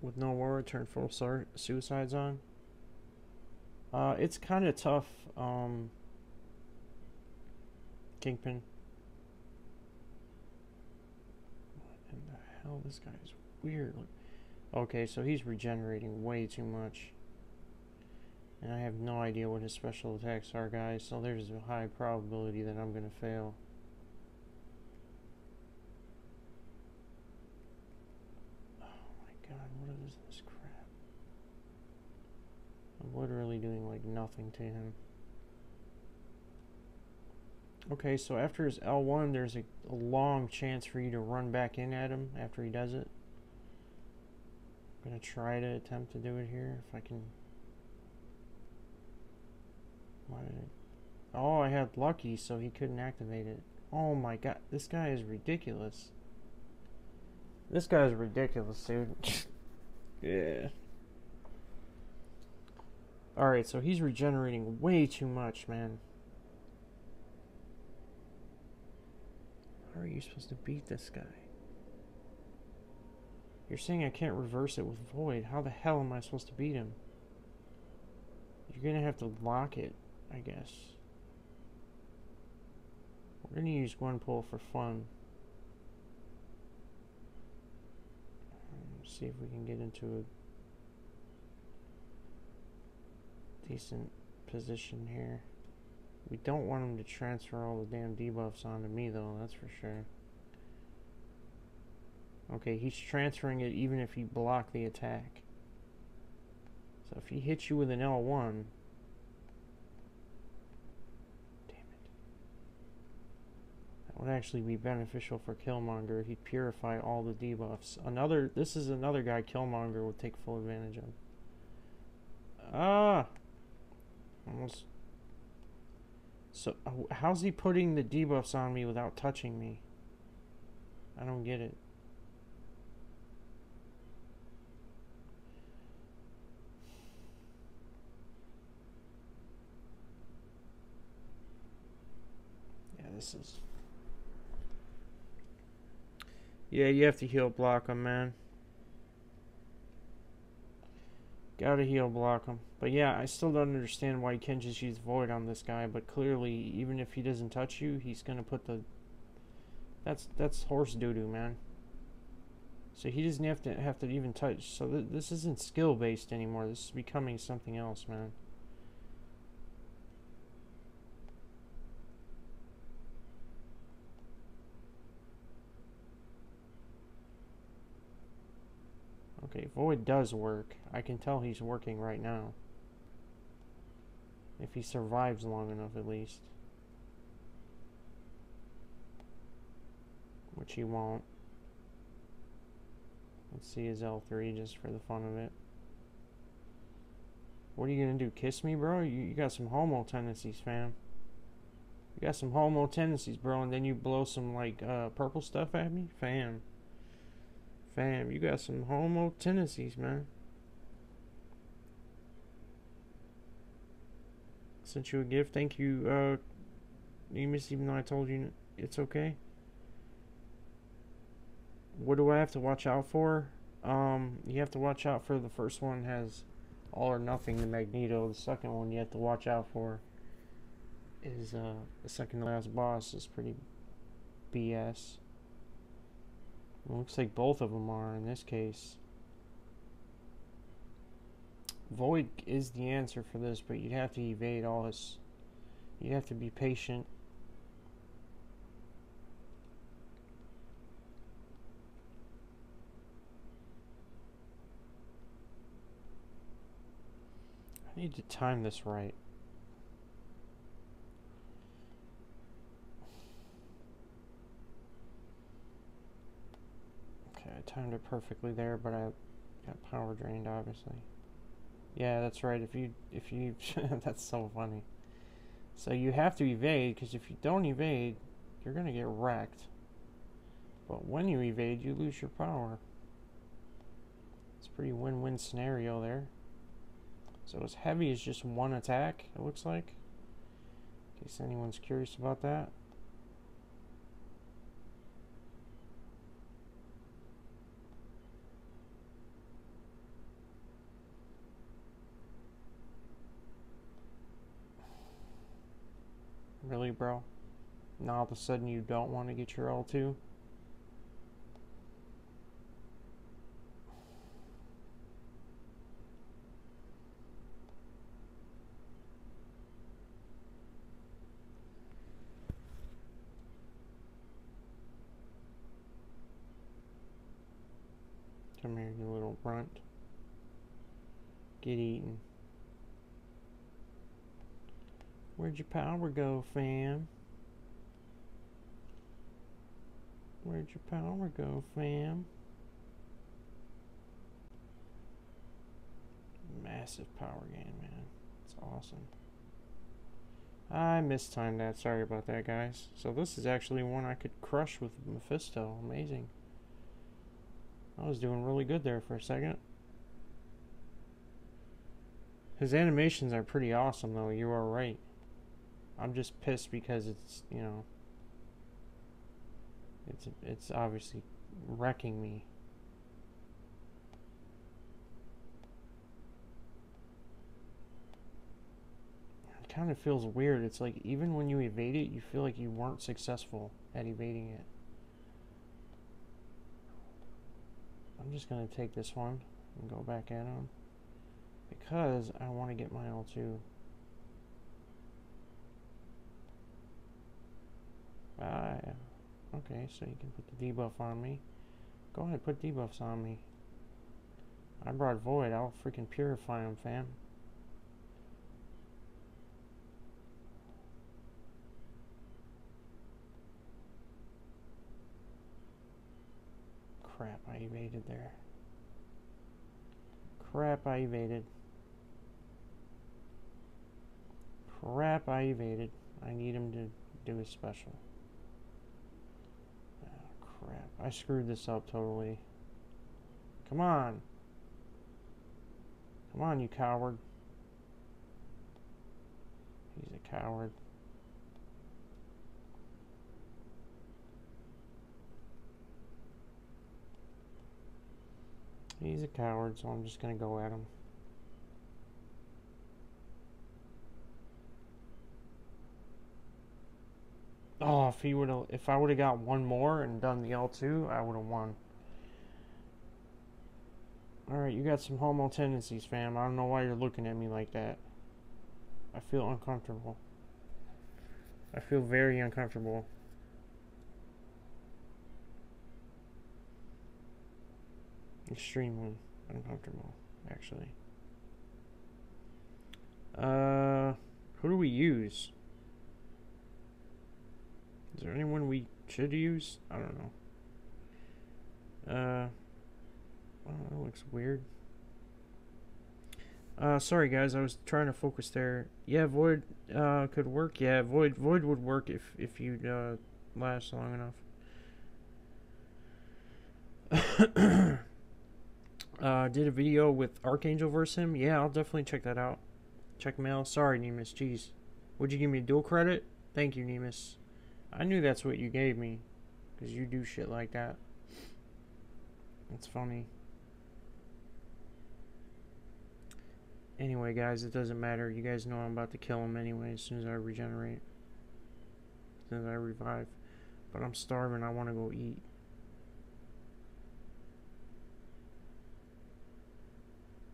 With no war, turn full suicides on. It's kind of tough. Kingpin. What in the hell? This guy is weird. Okay, so he's regenerating way too much. And I have no idea what his special attacks are, guys. So there's a high probability that I'm going to fail. God, what is this crap? I'm literally doing like nothing to him. Okay, so after his L1, there's a long chance for you to run back in at him after he does it. I'm gonna try to attempt to do it here if I can. Why did it? Oh, I had lucky, so he couldn't activate it. Oh my God, this guy is ridiculous. This guy's ridiculous, dude. Yeah. Alright, so he's regenerating way too much, man. How are you supposed to beat this guy? You're saying I can't reverse it with Void. How the hell am I supposed to beat him? You're gonna have to lock it, I guess. We're gonna use one pull for fun. See if we can get into a decent position here. We don't want him to transfer all the damn debuffs onto me, though, that's for sure. Okay, he's transferring it even if you block the attack. So if he hits you with an L1... Damn it. That would actually be beneficial for Killmonger. He'd purify all the debuffs. This is another guy Killmonger would take full advantage of. Ah! Almost. So, how's he putting the debuffs on me without touching me? I don't get it. Yeah, you have to heal block him, man. Gotta heal block him. But yeah, I still don't understand why you can't just use Void on this guy. But clearly, even if he doesn't touch you, he's gonna put the... That's horse doo-doo, man. So he doesn't have to even touch. So this isn't skill-based anymore. This is becoming something else, man. Okay, Void does work. I can tell he's working right now. If he survives long enough, at least. Which he won't. Let's see his L3 just for the fun of it. What are you gonna do? Kiss me, bro? You got some homo tendencies, fam. You got some homo tendencies, bro, and then you blow some, like, purple stuff at me? Fam, you got some homo tendencies, man. Sent you a gift. Thank you, Emus, even though I told you it's okay. What do I have to watch out for? You have to watch out for the first one has all or nothing to Magneto. The second one you have to watch out for is the second to last boss is pretty BS. It looks like both of them are in this case. Void is the answer for this, but you'd have to evade all his... You'd have to be patient. I need to time this right. Okay, I timed it perfectly there, but I got power drained, obviously. Yeah, that's right. If you that's so funny. So you have to evade, because if you don't evade, you're gonna get wrecked. But when you evade, you lose your power. It's a pretty win-win scenario there. So as heavy as just one attack, it looks like. In case anyone's curious about that. Really, bro? Now all of a sudden you don't want to get your L2? Come here, you little runt. Get eaten. Where'd your power go, fam? Where'd your power go, fam? Massive power gain, man. It's awesome. I mistimed that. Sorry about that, guys. So this is actually one I could crush with Mephisto. Amazing. I was doing really good there for a second. His animations are pretty awesome, though. You are right. I'm just pissed because it's, you know, it's obviously wrecking me. It kind of feels weird. It's like even when you evade it, you feel like you weren't successful at evading it. I'm just going to take this one and go back at him because I want to get my L2. Yeah. Okay, so you can put the debuff on me. Go ahead, put debuffs on me. I brought Void. I'll freaking purify him, fam. Crap, I evaded there. Crap, I evaded. Crap, I evaded. I need him to do his special. Oh, crap. I screwed this up totally. Come on. Come on, you coward. He's a coward. He's a coward, so I'm just gonna go at him. Oh, if I would have got one more and done the L2, I would have won. Alright, you got some homo tendencies, fam. I don't know why you're looking at me like that. I feel uncomfortable. I feel very uncomfortable. Extremely uncomfortable, actually. Who do we use? Is there anyone we should use? I don't know. Oh, that looks weird. Sorry guys, I was trying to focus there. Yeah, Void could work. Yeah, Void would work if you'd last long enough. Did a video with Archangel versus him. Yeah, I'll definitely check that out. Check mail. Sorry, Nemus. Jeez. Would you give me a dual credit? Thank you, Nemus. I knew that's what you gave me, because you do shit like that. That's funny. Anyway, guys, it doesn't matter. You guys know I'm about to kill him anyway as soon as I regenerate. As soon as I revive. But I'm starving. I want to go eat.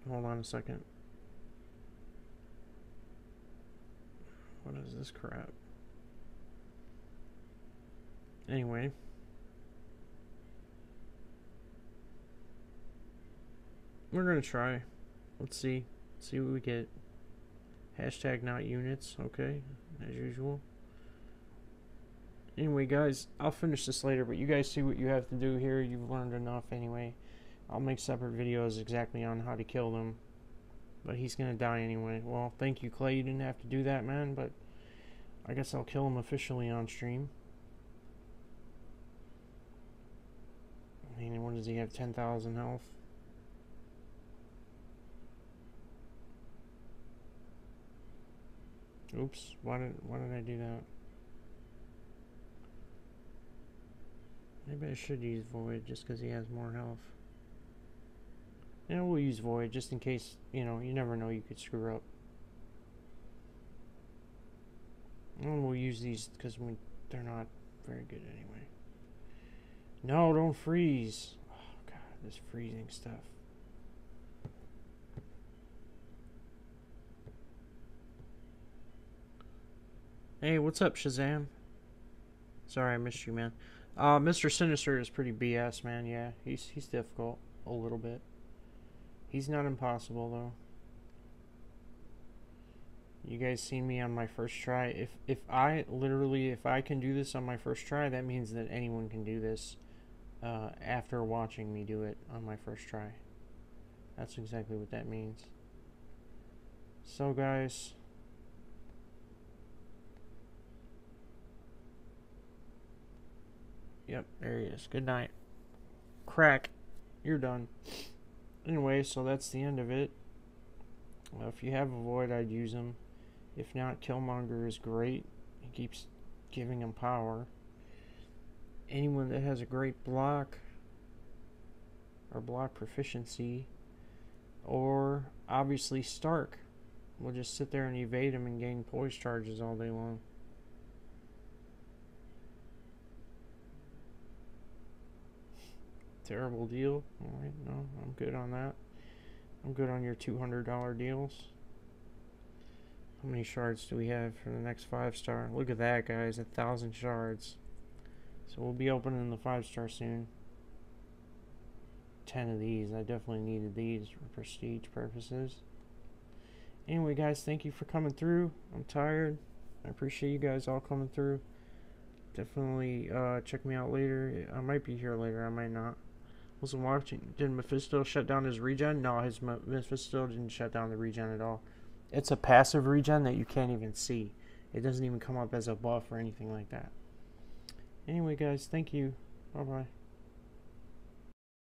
Hold on a second. What is this crap? Anyway. We're gonna try. Let's see. See what we get. Hashtag not units. Okay. As usual. Anyway, guys. I'll finish this later, but you guys see what you have to do here. You've learned enough anyway. I'll make separate videos exactly on how to kill them. But he's gonna die anyway. Well, thank you, Clay. You didn't have to do that, man. But I guess I'll kill him officially on stream. I mean, what does he have? 10,000 health. Oops. Why did I do that? Maybe I should use Void just because he has more health. Yeah, we'll use Void just in case, you know, you never know, you could screw up. And we'll use these because they're not very good anyway. No, don't freeze. Oh, God, this freezing stuff. Hey, what's up, Shazam? Sorry, I missed you, man. Mr. Sinister is pretty BS, man. Yeah, he's difficult a little bit. He's not impossible, though. You guys seen me on my first try. If I can do this on my first try, that means that anyone can do this after watching me do it on my first try. That's exactly what that means. So, guys. Yep, there he is. Good night. Crack. You're done. Anyway, so that's the end of it. If you have a Void, I'd use him. If not, Killmonger is great. He keeps giving him power. Anyone that has a great block or block proficiency, or obviously Stark, will just sit there and evade him and gain poise charges all day long. Terrible deal. Alright, no, I'm good on that. I'm good on your $200 deals. How many shards do we have for the next 5-star? Look at that, guys. 1,000 shards. So we'll be opening the 5-star soon. 10 of these. I definitely needed these for prestige purposes. Anyway, guys, thank you for coming through. I'm tired. I appreciate you guys all coming through. Definitely check me out later. I might be here later. I might not. Wasn't watching. Did Mephisto shut down his regen? No, his Mephisto didn't shut down the regen at all. It's a passive regen that you can't even see. It doesn't even come up as a buff or anything like that. Anyway, guys, thank you. Bye-bye.